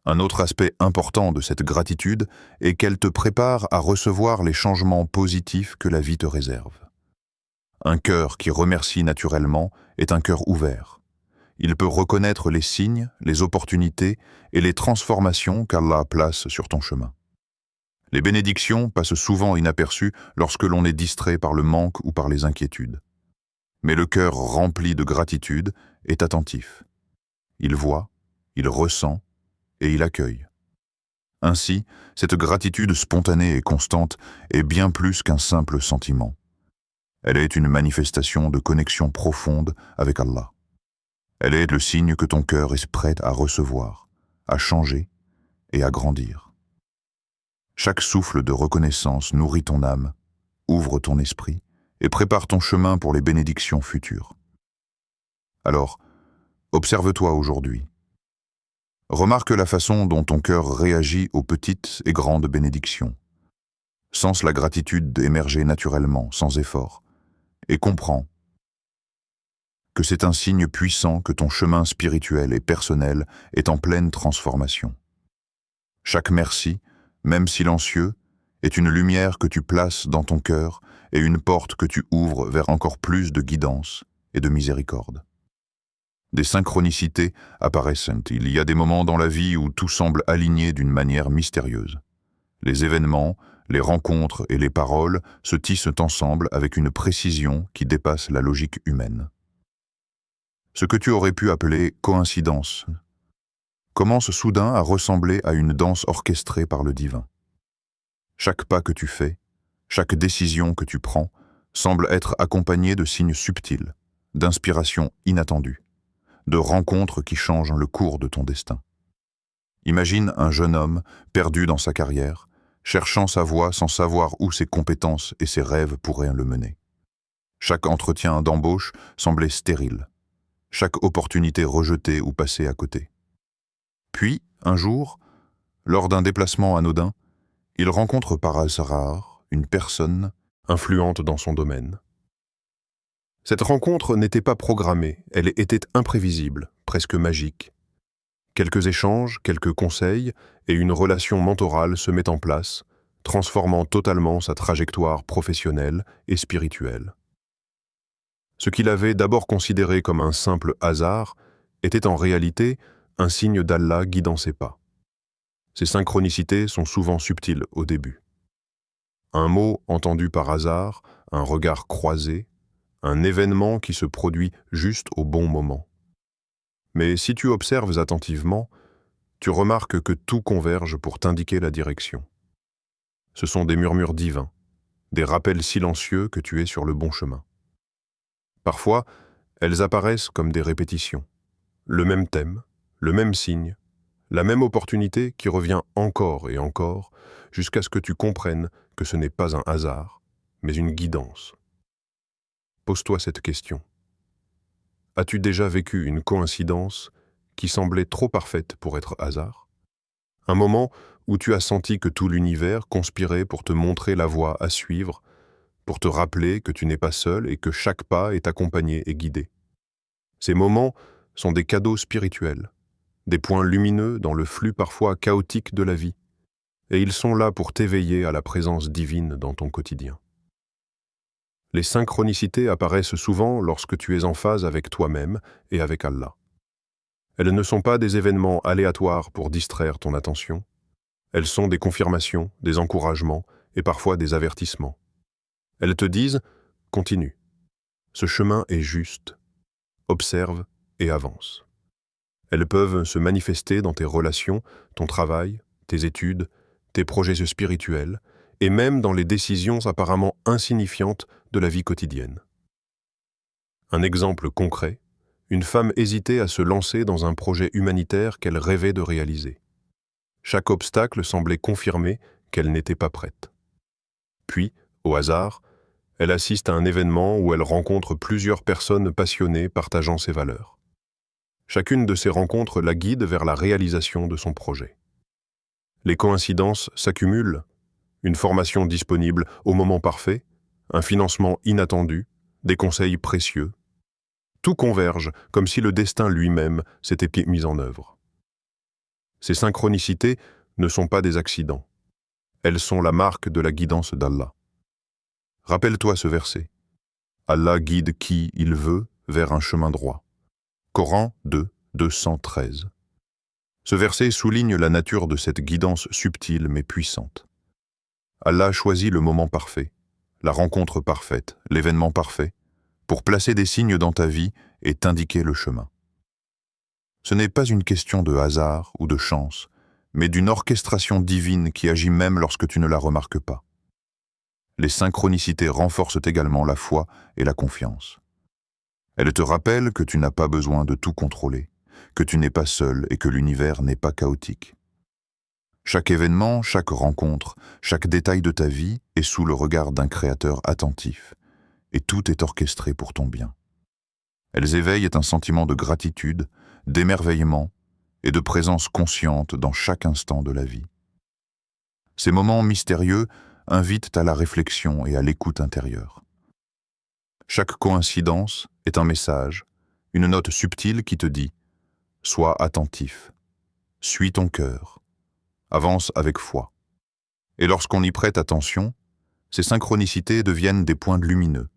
Un autre aspect important de cette gratitude est qu'elle te prépare à recevoir les changements positifs que la vie te réserve. Un cœur qui remercie naturellement est un cœur ouvert. Il peut reconnaître les signes, les opportunités et les transformations qu'Allah place sur ton chemin. Les bénédictions passent souvent inaperçues lorsque l'on est distrait par le manque ou par les inquiétudes. Mais le cœur rempli de gratitude est attentif. Il voit, il ressent et il accueille. Ainsi, cette gratitude spontanée et constante est bien plus qu'un simple sentiment. Elle est une manifestation de connexion profonde avec Allah. Elle est le signe que ton cœur est prêt à recevoir, à changer et à grandir. Chaque souffle de reconnaissance nourrit ton âme, ouvre ton esprit et prépare ton chemin pour les bénédictions futures. Alors, observe-toi aujourd'hui. Remarque la façon dont ton cœur réagit aux petites et grandes bénédictions. Sens la gratitude émerger naturellement, sans effort, et comprends que c'est un signe puissant que ton chemin spirituel et personnel est en pleine transformation. Chaque merci, même silencieux, est une lumière que tu places dans ton cœur et une porte que tu ouvres vers encore plus de guidance et de miséricorde. Des synchronicités apparaissent. Il y a des moments dans la vie où tout semble aligné d'une manière mystérieuse. Les événements, Les rencontres et les paroles se tissent ensemble avec une précision qui dépasse la logique humaine. Ce que tu aurais pu appeler coïncidence commence soudain à ressembler à une danse orchestrée par le divin. Chaque pas que tu fais, chaque décision que tu prends, semble être accompagné de signes subtils, d'inspirations inattendues, de rencontres qui changent le cours de ton destin. Imagine un jeune homme perdu dans sa carrière, cherchant sa voie sans savoir où ses compétences et ses rêves pourraient le mener. Chaque entretien d'embauche semblait stérile, chaque opportunité rejetée ou passée à côté. Puis, un jour, lors d'un déplacement anodin, il rencontre par hasard une personne influente dans son domaine. Cette rencontre n'était pas programmée, elle était imprévisible, presque magique. Quelques échanges, quelques conseils et une relation mentorale se met en place, transformant totalement sa trajectoire professionnelle et spirituelle. Ce qu'il avait d'abord considéré comme un simple hasard était en réalité un signe d'Allah guidant ses pas. Ces synchronicités sont souvent subtiles au début. Un mot entendu par hasard, un regard croisé, un événement qui se produit juste au bon moment. Mais si tu observes attentivement, tu remarques que tout converge pour t'indiquer la direction. Ce sont des murmures divins, des rappels silencieux que tu es sur le bon chemin. Parfois, elles apparaissent comme des répétitions. Le même thème, le même signe, la même opportunité qui revient encore et encore, jusqu'à ce que tu comprennes que ce n'est pas un hasard, mais une guidance. Pose-toi cette question. As-tu déjà vécu une coïncidence qui semblait trop parfaite pour être hasard? Un moment où tu as senti que tout l'univers conspirait pour te montrer la voie à suivre, pour te rappeler que tu n'es pas seul et que chaque pas est accompagné et guidé. Ces moments sont des cadeaux spirituels, des points lumineux dans le flux parfois chaotique de la vie, et ils sont là pour t'éveiller à la présence divine dans ton quotidien. Les synchronicités apparaissent souvent lorsque tu es en phase avec toi-même et avec Allah. Elles ne sont pas des événements aléatoires pour distraire ton attention. Elles sont des confirmations, des encouragements et parfois des avertissements. Elles te disent « Continue. Ce chemin est juste. Observe et avance. » Elles peuvent se manifester dans tes relations, ton travail, tes études, tes projets spirituels et même dans les décisions apparemment insignifiantes de la vie quotidienne. Un exemple concret, une femme hésitait à se lancer dans un projet humanitaire qu'elle rêvait de réaliser. Chaque obstacle semblait confirmer qu'elle n'était pas prête. Puis, au hasard, elle assiste à un événement où elle rencontre plusieurs personnes passionnées partageant ses valeurs. Chacune de ces rencontres la guide vers la réalisation de son projet. Les coïncidences s'accumulent, une formation disponible au moment parfait, un financement inattendu, des conseils précieux. Tout converge comme si le destin lui-même s'était mis en œuvre. Ces synchronicités ne sont pas des accidents. Elles sont la marque de la guidance d'Allah. Rappelle-toi ce verset. Allah guide qui il veut vers un chemin droit. Coran 2, 213. Ce verset souligne la nature de cette guidance subtile mais puissante. Allah choisit le moment parfait, la rencontre parfaite, l'événement parfait, pour placer des signes dans ta vie et t'indiquer le chemin. Ce n'est pas une question de hasard ou de chance, mais d'une orchestration divine qui agit même lorsque tu ne la remarques pas. Les synchronicités renforcent également la foi et la confiance. Elles te rappellent que tu n'as pas besoin de tout contrôler, que tu n'es pas seul et que l'univers n'est pas chaotique. Chaque événement, chaque rencontre, chaque détail de ta vie est sous le regard d'un créateur attentif, et tout est orchestré pour ton bien. Elles éveillent un sentiment de gratitude, d'émerveillement et de présence consciente dans chaque instant de la vie. Ces moments mystérieux invitent à la réflexion et à l'écoute intérieure. Chaque coïncidence est un message, une note subtile qui te dit « Sois attentif, suis ton cœur, avance avec foi ». Et lorsqu'on y prête attention, ces synchronicités deviennent des points lumineux,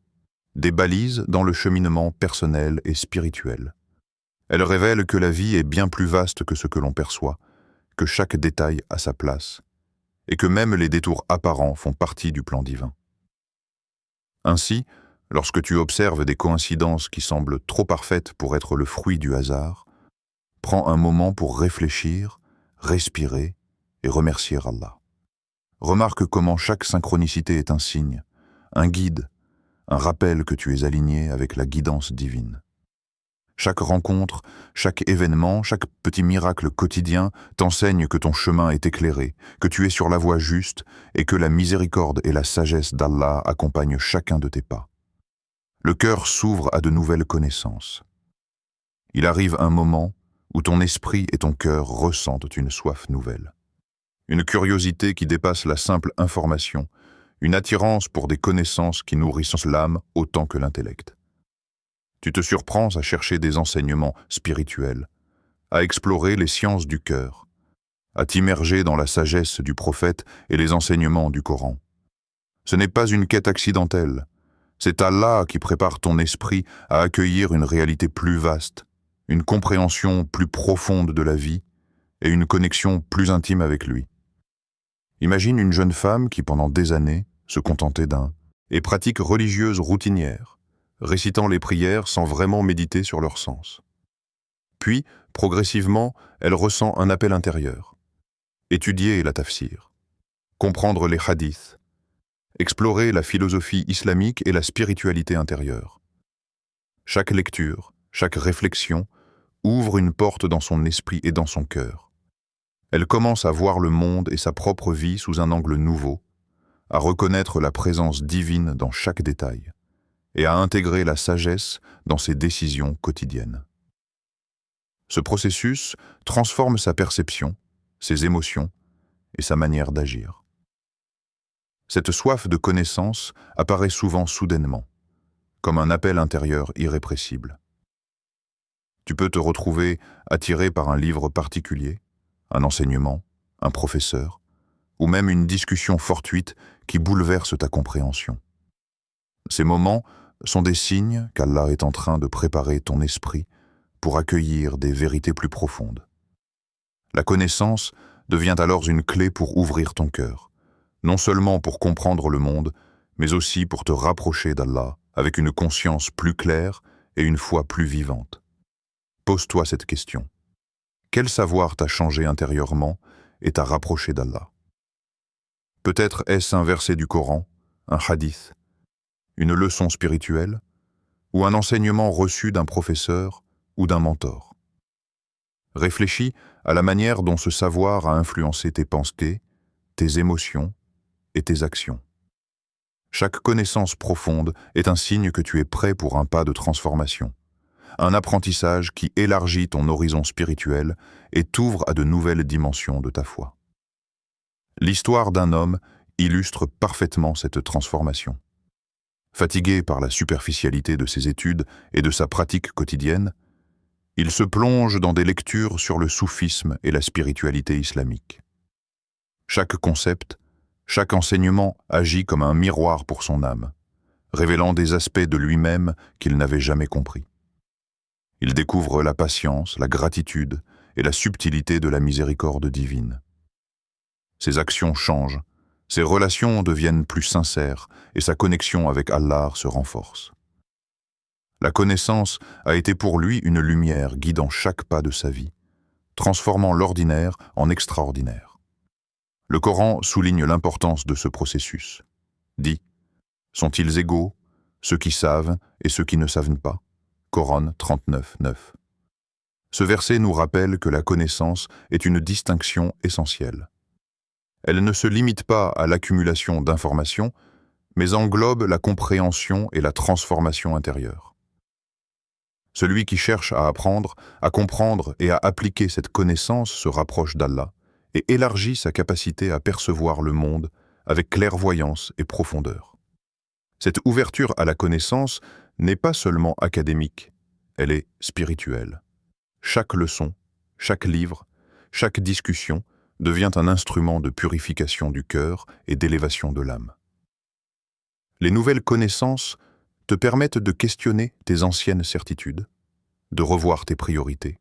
des balises dans le cheminement personnel et spirituel. Elles révèlent que la vie est bien plus vaste que ce que l'on perçoit, que chaque détail a sa place, et que même les détours apparents font partie du plan divin. Ainsi, lorsque tu observes des coïncidences qui semblent trop parfaites pour être le fruit du hasard, prends un moment pour réfléchir, respirer et remercier Allah. Remarque comment chaque synchronicité est un signe, un guide, un rappel que tu es aligné avec la guidance divine. Chaque rencontre, chaque événement, chaque petit miracle quotidien t'enseigne que ton chemin est éclairé, que tu es sur la voie juste et que la miséricorde et la sagesse d'Allah accompagnent chacun de tes pas. Le cœur s'ouvre à de nouvelles connaissances. Il arrive un moment où ton esprit et ton cœur ressentent une soif nouvelle. Une curiosité qui dépasse la simple information, une attirance pour des connaissances qui nourrissent l'âme autant que l'intellect. Tu te surprends à chercher des enseignements spirituels, à explorer les sciences du cœur, à t'immerger dans la sagesse du prophète et les enseignements du Coran. Ce n'est pas une quête accidentelle, c'est Allah qui prépare ton esprit à accueillir une réalité plus vaste, une compréhension plus profonde de la vie et une connexion plus intime avec lui. Imagine une jeune femme qui, pendant des années, se contentait et pratique religieuse routinière, récitant les prières sans vraiment méditer sur leur sens. Puis, progressivement, elle ressent un appel intérieur. Étudier la tafsir, comprendre les hadiths, explorer la philosophie islamique et la spiritualité intérieure. Chaque lecture, chaque réflexion ouvre une porte dans son esprit et dans son cœur. Elle commence à voir le monde et sa propre vie sous un angle nouveau, à reconnaître la présence divine dans chaque détail et à intégrer la sagesse dans ses décisions quotidiennes. Ce processus transforme sa perception, ses émotions et sa manière d'agir. Cette soif de connaissance apparaît souvent soudainement, comme un appel intérieur irrépressible. Tu peux te retrouver attiré par un livre particulier, un enseignement, un professeur, ou même une discussion fortuite qui bouleverse ta compréhension. Ces moments sont des signes qu'Allah est en train de préparer ton esprit pour accueillir des vérités plus profondes. La connaissance devient alors une clé pour ouvrir ton cœur, non seulement pour comprendre le monde, mais aussi pour te rapprocher d'Allah avec une conscience plus claire et une foi plus vivante. Pose-toi cette question. Quel savoir t'a changé intérieurement et t'a rapproché d'Allah? Peut-être est-ce un verset du Coran, un hadith, une leçon spirituelle, ou un enseignement reçu d'un professeur ou d'un mentor. Réfléchis à la manière dont ce savoir a influencé tes pensées, tes émotions et tes actions. Chaque connaissance profonde est un signe que tu es prêt pour un pas de transformation, un apprentissage qui élargit ton horizon spirituel et t'ouvre à de nouvelles dimensions de ta foi. L'histoire d'un homme illustre parfaitement cette transformation. Fatigué par la superficialité de ses études et de sa pratique quotidienne, il se plonge dans des lectures sur le soufisme et la spiritualité islamique. Chaque concept, chaque enseignement agit comme un miroir pour son âme, révélant des aspects de lui-même qu'il n'avait jamais compris. Il découvre la patience, la gratitude et la subtilité de la miséricorde divine. Ses actions changent, ses relations deviennent plus sincères et sa connexion avec Allah se renforce. La connaissance a été pour lui une lumière guidant chaque pas de sa vie, transformant l'ordinaire en extraordinaire. Le Coran souligne l'importance de ce processus. Dit, sont-ils égaux, ceux qui savent et ceux qui ne savent pas? Coran 39, 9. Ce verset nous rappelle que la connaissance est une distinction essentielle. Elle ne se limite pas à l'accumulation d'informations, mais englobe la compréhension et la transformation intérieure. Celui qui cherche à apprendre, à comprendre et à appliquer cette connaissance se rapproche d'Allah et élargit sa capacité à percevoir le monde avec clairvoyance et profondeur. Cette ouverture à la connaissance n'est pas seulement académique, elle est spirituelle. Chaque leçon, chaque livre, chaque discussion devient un instrument de purification du cœur et d'élévation de l'âme. Les nouvelles connaissances te permettent de questionner tes anciennes certitudes, de revoir tes priorités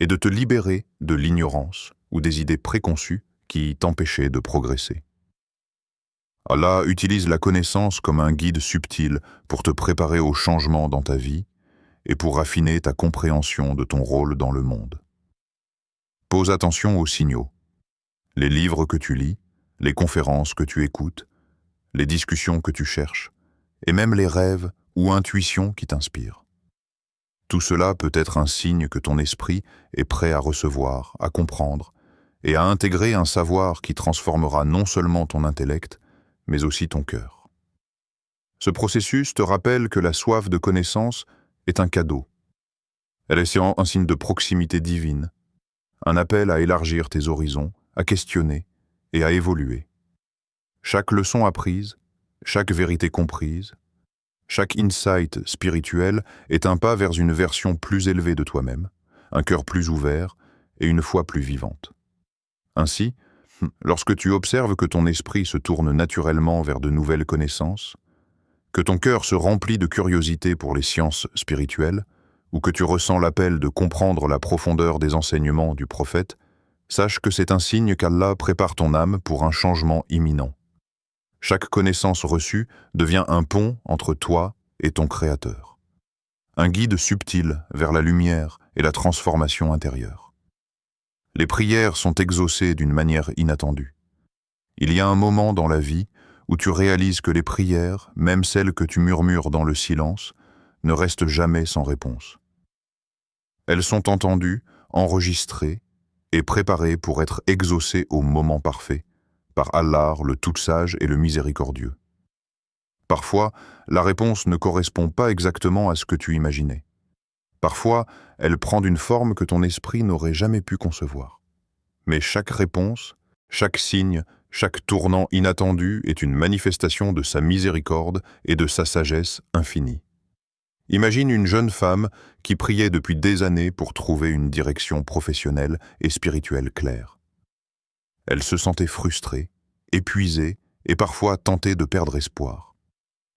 et de te libérer de l'ignorance ou des idées préconçues qui t'empêchaient de progresser. Allah utilise la connaissance comme un guide subtil pour te préparer au changement dans ta vie et pour raffiner ta compréhension de ton rôle dans le monde. Pose attention aux signaux, les livres que tu lis, les conférences que tu écoutes, les discussions que tu cherches, et même les rêves ou intuitions qui t'inspirent. Tout cela peut être un signe que ton esprit est prêt à recevoir, à comprendre, et à intégrer un savoir qui transformera non seulement ton intellect, mais aussi ton cœur. Ce processus te rappelle que la soif de connaissance est un cadeau. Elle est un signe de proximité divine, un appel à élargir tes horizons, à questionner et à évoluer. Chaque leçon apprise, chaque vérité comprise, chaque insight spirituel est un pas vers une version plus élevée de toi-même, un cœur plus ouvert et une foi plus vivante. Ainsi, lorsque tu observes que ton esprit se tourne naturellement vers de nouvelles connaissances, que ton cœur se remplit de curiosité pour les sciences spirituelles, ou que tu ressens l'appel de comprendre la profondeur des enseignements du prophète, sache que c'est un signe qu'Allah prépare ton âme pour un changement imminent. Chaque connaissance reçue devient un pont entre toi et ton Créateur. Un guide subtil vers la lumière et la transformation intérieure. Les prières sont exaucées d'une manière inattendue. Il y a un moment dans la vie où tu réalises que les prières, même celles que tu murmures dans le silence, ne restent jamais sans réponse. Elles sont entendues, enregistrées et préparées pour être exaucées au moment parfait, par Allah, le Tout-Sage et le Miséricordieux. Parfois, la réponse ne correspond pas exactement à ce que tu imaginais. Parfois, elle prend une forme que ton esprit n'aurait jamais pu concevoir. Mais chaque réponse, chaque signe, chaque tournant inattendu est une manifestation de sa miséricorde et de sa sagesse infinie. Imagine une jeune femme qui priait depuis des années pour trouver une direction professionnelle et spirituelle claire. Elle se sentait frustrée, épuisée et parfois tentée de perdre espoir.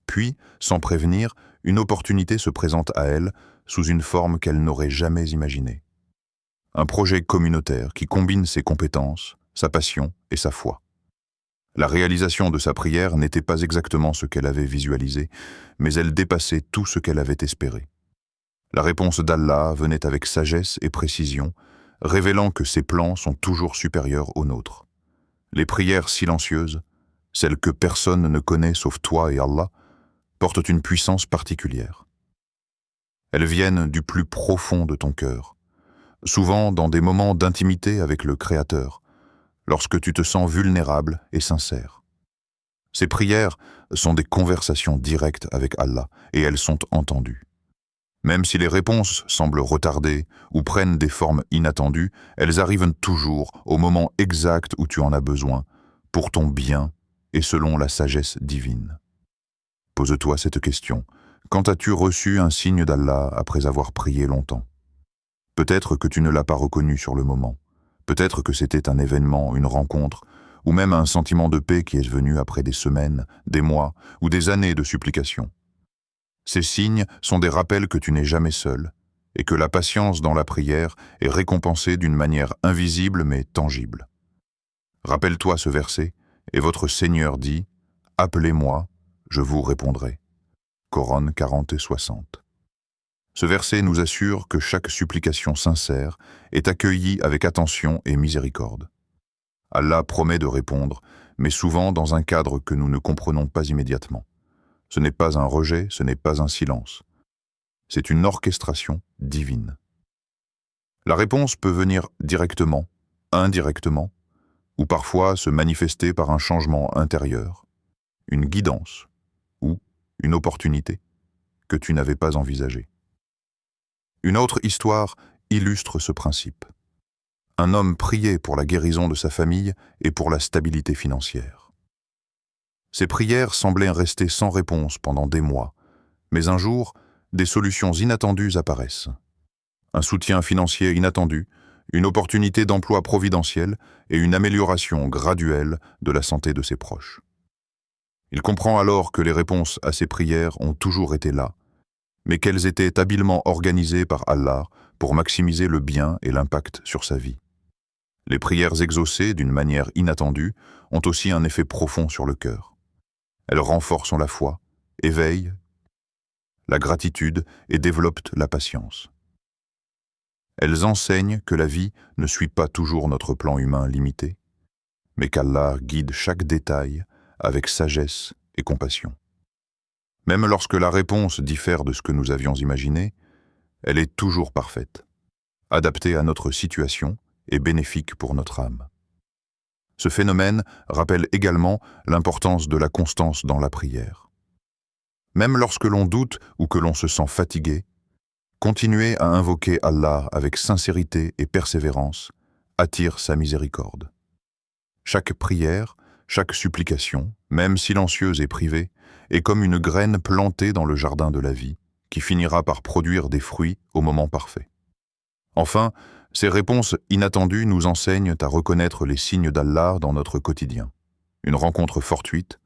Puis, sans prévenir, une opportunité se présente à elle sous une forme qu'elle n'aurait jamais imaginée. Un projet communautaire qui combine ses compétences, sa passion et sa foi. La réalisation de sa prière n'était pas exactement ce qu'elle avait visualisé, mais elle dépassait tout ce qu'elle avait espéré. La réponse d'Allah venait avec sagesse et précision, révélant que ses plans sont toujours supérieurs aux nôtres. Les prières silencieuses, celles que personne ne connaît sauf toi et Allah, portent une puissance particulière. Elles viennent du plus profond de ton cœur, souvent dans des moments d'intimité avec le Créateur, lorsque tu te sens vulnérable et sincère. Ces prières sont des conversations directes avec Allah et elles sont entendues. Même si les réponses semblent retardées ou prennent des formes inattendues, elles arrivent toujours au moment exact où tu en as besoin, pour ton bien et selon la sagesse divine. Pose-toi cette question. Quand as-tu reçu un signe d'Allah après avoir prié longtemps? Peut-être que tu ne l'as pas reconnu sur le moment. Peut-être que c'était un événement, une rencontre, ou même un sentiment de paix qui est venu après des semaines, des mois ou des années de supplication. Ces signes sont des rappels que tu n'es jamais seul et que la patience dans la prière est récompensée d'une manière invisible mais tangible. Rappelle-toi ce verset et votre Seigneur dit « Appelez-moi, je vous répondrai ». Coran 40 et 60. Ce verset nous assure que chaque supplication sincère est accueillie avec attention et miséricorde. Allah promet de répondre, mais souvent dans un cadre que nous ne comprenons pas immédiatement. Ce n'est pas un rejet, ce n'est pas un silence. C'est une orchestration divine. La réponse peut venir directement, indirectement, ou parfois se manifester par un changement intérieur, une guidance ou une opportunité que tu n'avais pas envisagée. Une autre histoire illustre ce principe. Un homme priait pour la guérison de sa famille et pour la stabilité financière. Ses prières semblaient rester sans réponse pendant des mois, mais un jour, des solutions inattendues apparaissent. Un soutien financier inattendu, une opportunité d'emploi providentiel et une amélioration graduelle de la santé de ses proches. Il comprend alors que les réponses à ses prières ont toujours été là, mais qu'elles étaient habilement organisées par Allah pour maximiser le bien et l'impact sur sa vie. Les prières exaucées d'une manière inattendue ont aussi un effet profond sur le cœur. Elles renforcent la foi, éveillent la gratitude et développent la patience. Elles enseignent que la vie ne suit pas toujours notre plan humain limité, mais qu'Allah guide chaque détail avec sagesse et compassion. Même lorsque la réponse diffère de ce que nous avions imaginé, elle est toujours parfaite, adaptée à notre situation et bénéfique pour notre âme. Ce phénomène rappelle également l'importance de la constance dans la prière. Même lorsque l'on doute ou que l'on se sent fatigué, continuer à invoquer Allah avec sincérité et persévérance attire sa miséricorde. Chaque prière, chaque supplication, même silencieuse et privée, est comme une graine plantée dans le jardin de la vie, qui finira par produire des fruits au moment parfait. Enfin, ces réponses inattendues nous enseignent à reconnaître les signes d'Allah dans notre quotidien. Une rencontre fortuite,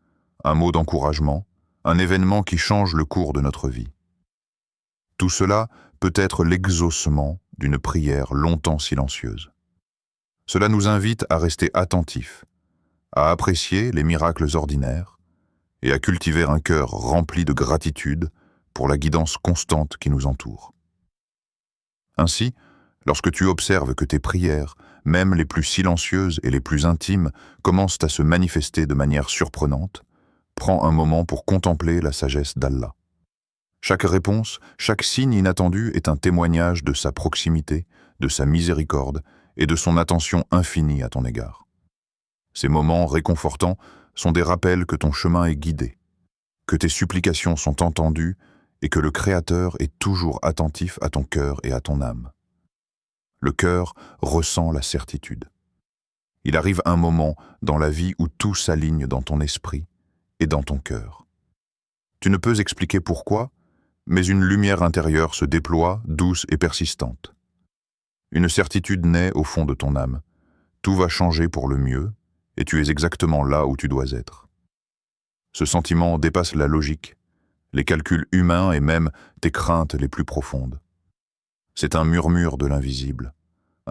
un mot d'encouragement, un événement qui change le cours de notre vie. Tout cela peut être l'exaucement d'une prière longtemps silencieuse. Cela nous invite à rester attentifs, à apprécier les miracles ordinaires et à cultiver un cœur rempli de gratitude pour la guidance constante qui nous entoure. Ainsi, lorsque tu observes que tes prières, même les plus silencieuses et les plus intimes, commencent à se manifester de manière surprenante, prends un moment pour contempler la sagesse d'Allah. Chaque réponse, chaque signe inattendu est un témoignage de sa proximité, de sa miséricorde et de son attention infinie à ton égard. Ces moments réconfortants sont des rappels que ton chemin est guidé, que tes supplications sont entendues et que le Créateur est toujours attentif à ton cœur et à ton âme. Le cœur ressent la certitude. Il arrive un moment dans la vie où tout s'aligne dans ton esprit et dans ton cœur. Tu ne peux expliquer pourquoi, mais une lumière intérieure se déploie, douce et persistante. Une certitude naît au fond de ton âme. Tout va changer pour le mieux, et tu es exactement là où tu dois être. Ce sentiment dépasse la logique, les calculs humains et même tes craintes les plus profondes. C'est un murmure de l'invisible,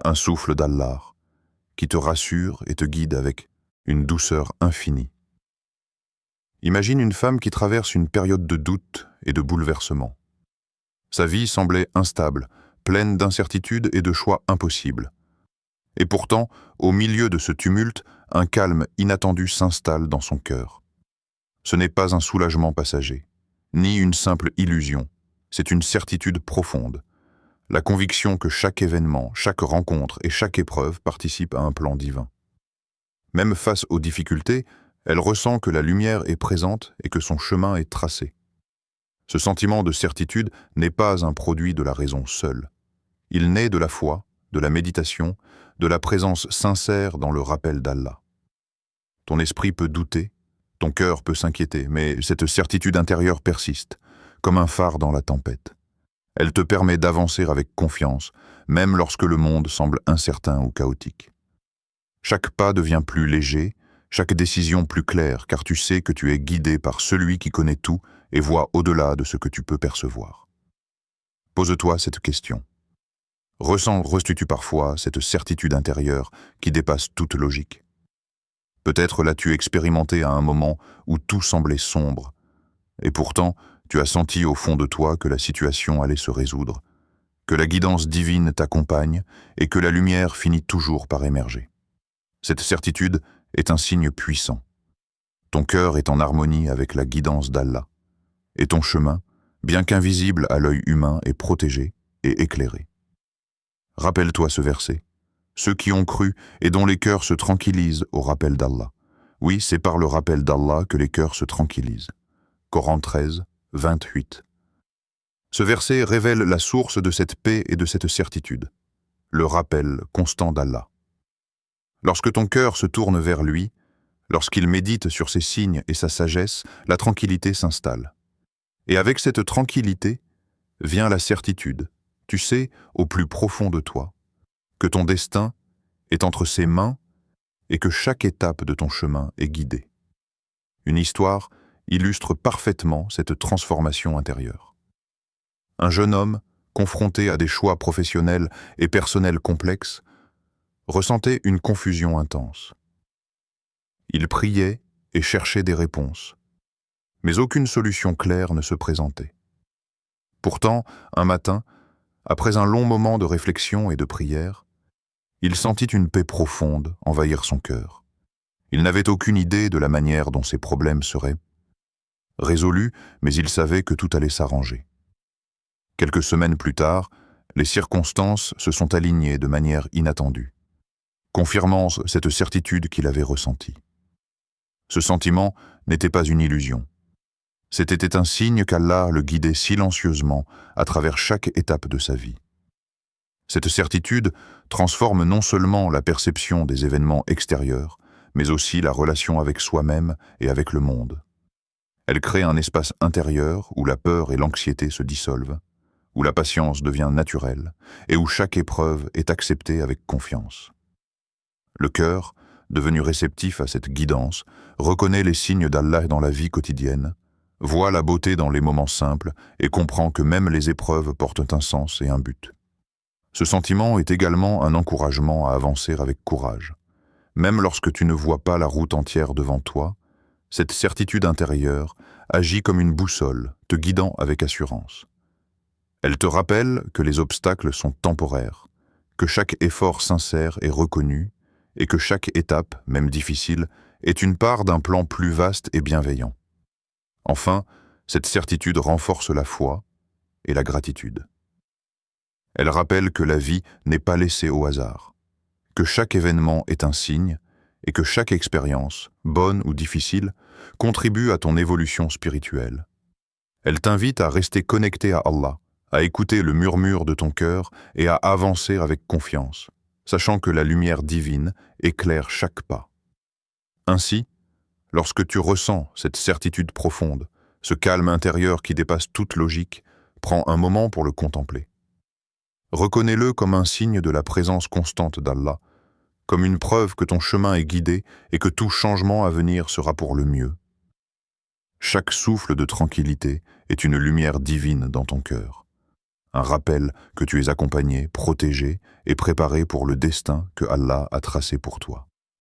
un souffle d'Allah, qui te rassure et te guide avec une douceur infinie. Imagine une femme qui traverse une période de doute et de bouleversement. Sa vie semblait instable, pleine d'incertitudes et de choix impossibles. Et pourtant, au milieu de ce tumulte, un calme inattendu s'installe dans son cœur. Ce n'est pas un soulagement passager, ni une simple illusion, c'est une certitude profonde. La conviction que chaque événement, chaque rencontre et chaque épreuve participent à un plan divin. Même face aux difficultés, elle ressent que la lumière est présente et que son chemin est tracé. Ce sentiment de certitude n'est pas un produit de la raison seule. Il naît de la foi, de la méditation, de la présence sincère dans le rappel d'Allah. Ton esprit peut douter, ton cœur peut s'inquiéter, mais cette certitude intérieure persiste, comme un phare dans la tempête. Elle te permet d'avancer avec confiance, même lorsque le monde semble incertain ou chaotique. Chaque pas devient plus léger, chaque décision plus claire, car tu sais que tu es guidé par celui qui connaît tout et voit au-delà de ce que tu peux percevoir. Pose-toi cette question. Ressens-tu parfois cette certitude intérieure qui dépasse toute logique? Peut-être l'as-tu expérimenté à un moment où tout semblait sombre, et pourtant tu as senti au fond de toi que la situation allait se résoudre, que la guidance divine t'accompagne et que la lumière finit toujours par émerger. Cette certitude est un signe puissant. Ton cœur est en harmonie avec la guidance d'Allah, et ton chemin, bien qu'invisible à l'œil humain, est protégé et éclairé. Rappelle-toi ce verset. Ceux qui ont cru et dont les cœurs se tranquillisent au rappel d'Allah. Oui, c'est par le rappel d'Allah que les cœurs se tranquillisent. Coran 13, 28. Ce verset révèle la source de cette paix et de cette certitude, le rappel constant d'Allah. Lorsque ton cœur se tourne vers lui, lorsqu'il médite sur ses signes et sa sagesse, la tranquillité s'installe. Et avec cette tranquillité vient la certitude, tu sais, au plus profond de toi, que ton destin est entre ses mains et que chaque étape de ton chemin est guidée. Une histoire illustre parfaitement cette transformation intérieure. Un jeune homme, confronté à des choix professionnels et personnels complexes, ressentait une confusion intense. Il priait et cherchait des réponses, mais aucune solution claire ne se présentait. Pourtant, un matin, après un long moment de réflexion et de prière, il sentit une paix profonde envahir son cœur. Il n'avait aucune idée de la manière dont ses problèmes seraient résolus, mais il savait que tout allait s'arranger. Quelques semaines plus tard, les circonstances se sont alignées de manière inattendue, confirmant cette certitude qu'il avait ressentie. Ce sentiment n'était pas une illusion. C'était un signe qu'Allah le guidait silencieusement à travers chaque étape de sa vie. Cette certitude transforme non seulement la perception des événements extérieurs, mais aussi la relation avec soi-même et avec le monde. Elle crée un espace intérieur où la peur et l'anxiété se dissolvent, où la patience devient naturelle et où chaque épreuve est acceptée avec confiance. Le cœur, devenu réceptif à cette guidance, reconnaît les signes d'Allah dans la vie quotidienne, voit la beauté dans les moments simples et comprend que même les épreuves portent un sens et un but. Ce sentiment est également un encouragement à avancer avec courage. Même lorsque tu ne vois pas la route entière devant toi, cette certitude intérieure agit comme une boussole, te guidant avec assurance. Elle te rappelle que les obstacles sont temporaires, que chaque effort sincère est reconnu et que chaque étape, même difficile, est une part d'un plan plus vaste et bienveillant. Enfin, cette certitude renforce la foi et la gratitude. Elle rappelle que la vie n'est pas laissée au hasard, que chaque événement est un signe et que chaque expérience, bonne ou difficile, contribue à ton évolution spirituelle. Elle t'invite à rester connecté à Allah, à écouter le murmure de ton cœur et à avancer avec confiance, sachant que la lumière divine éclaire chaque pas. Ainsi, lorsque tu ressens cette certitude profonde, ce calme intérieur qui dépasse toute logique, prends un moment pour le contempler. Reconnais-le comme un signe de la présence constante d'Allah, comme une preuve que ton chemin est guidé et que tout changement à venir sera pour le mieux. Chaque souffle de tranquillité est une lumière divine dans ton cœur, un rappel que tu es accompagné, protégé et préparé pour le destin que Allah a tracé pour toi.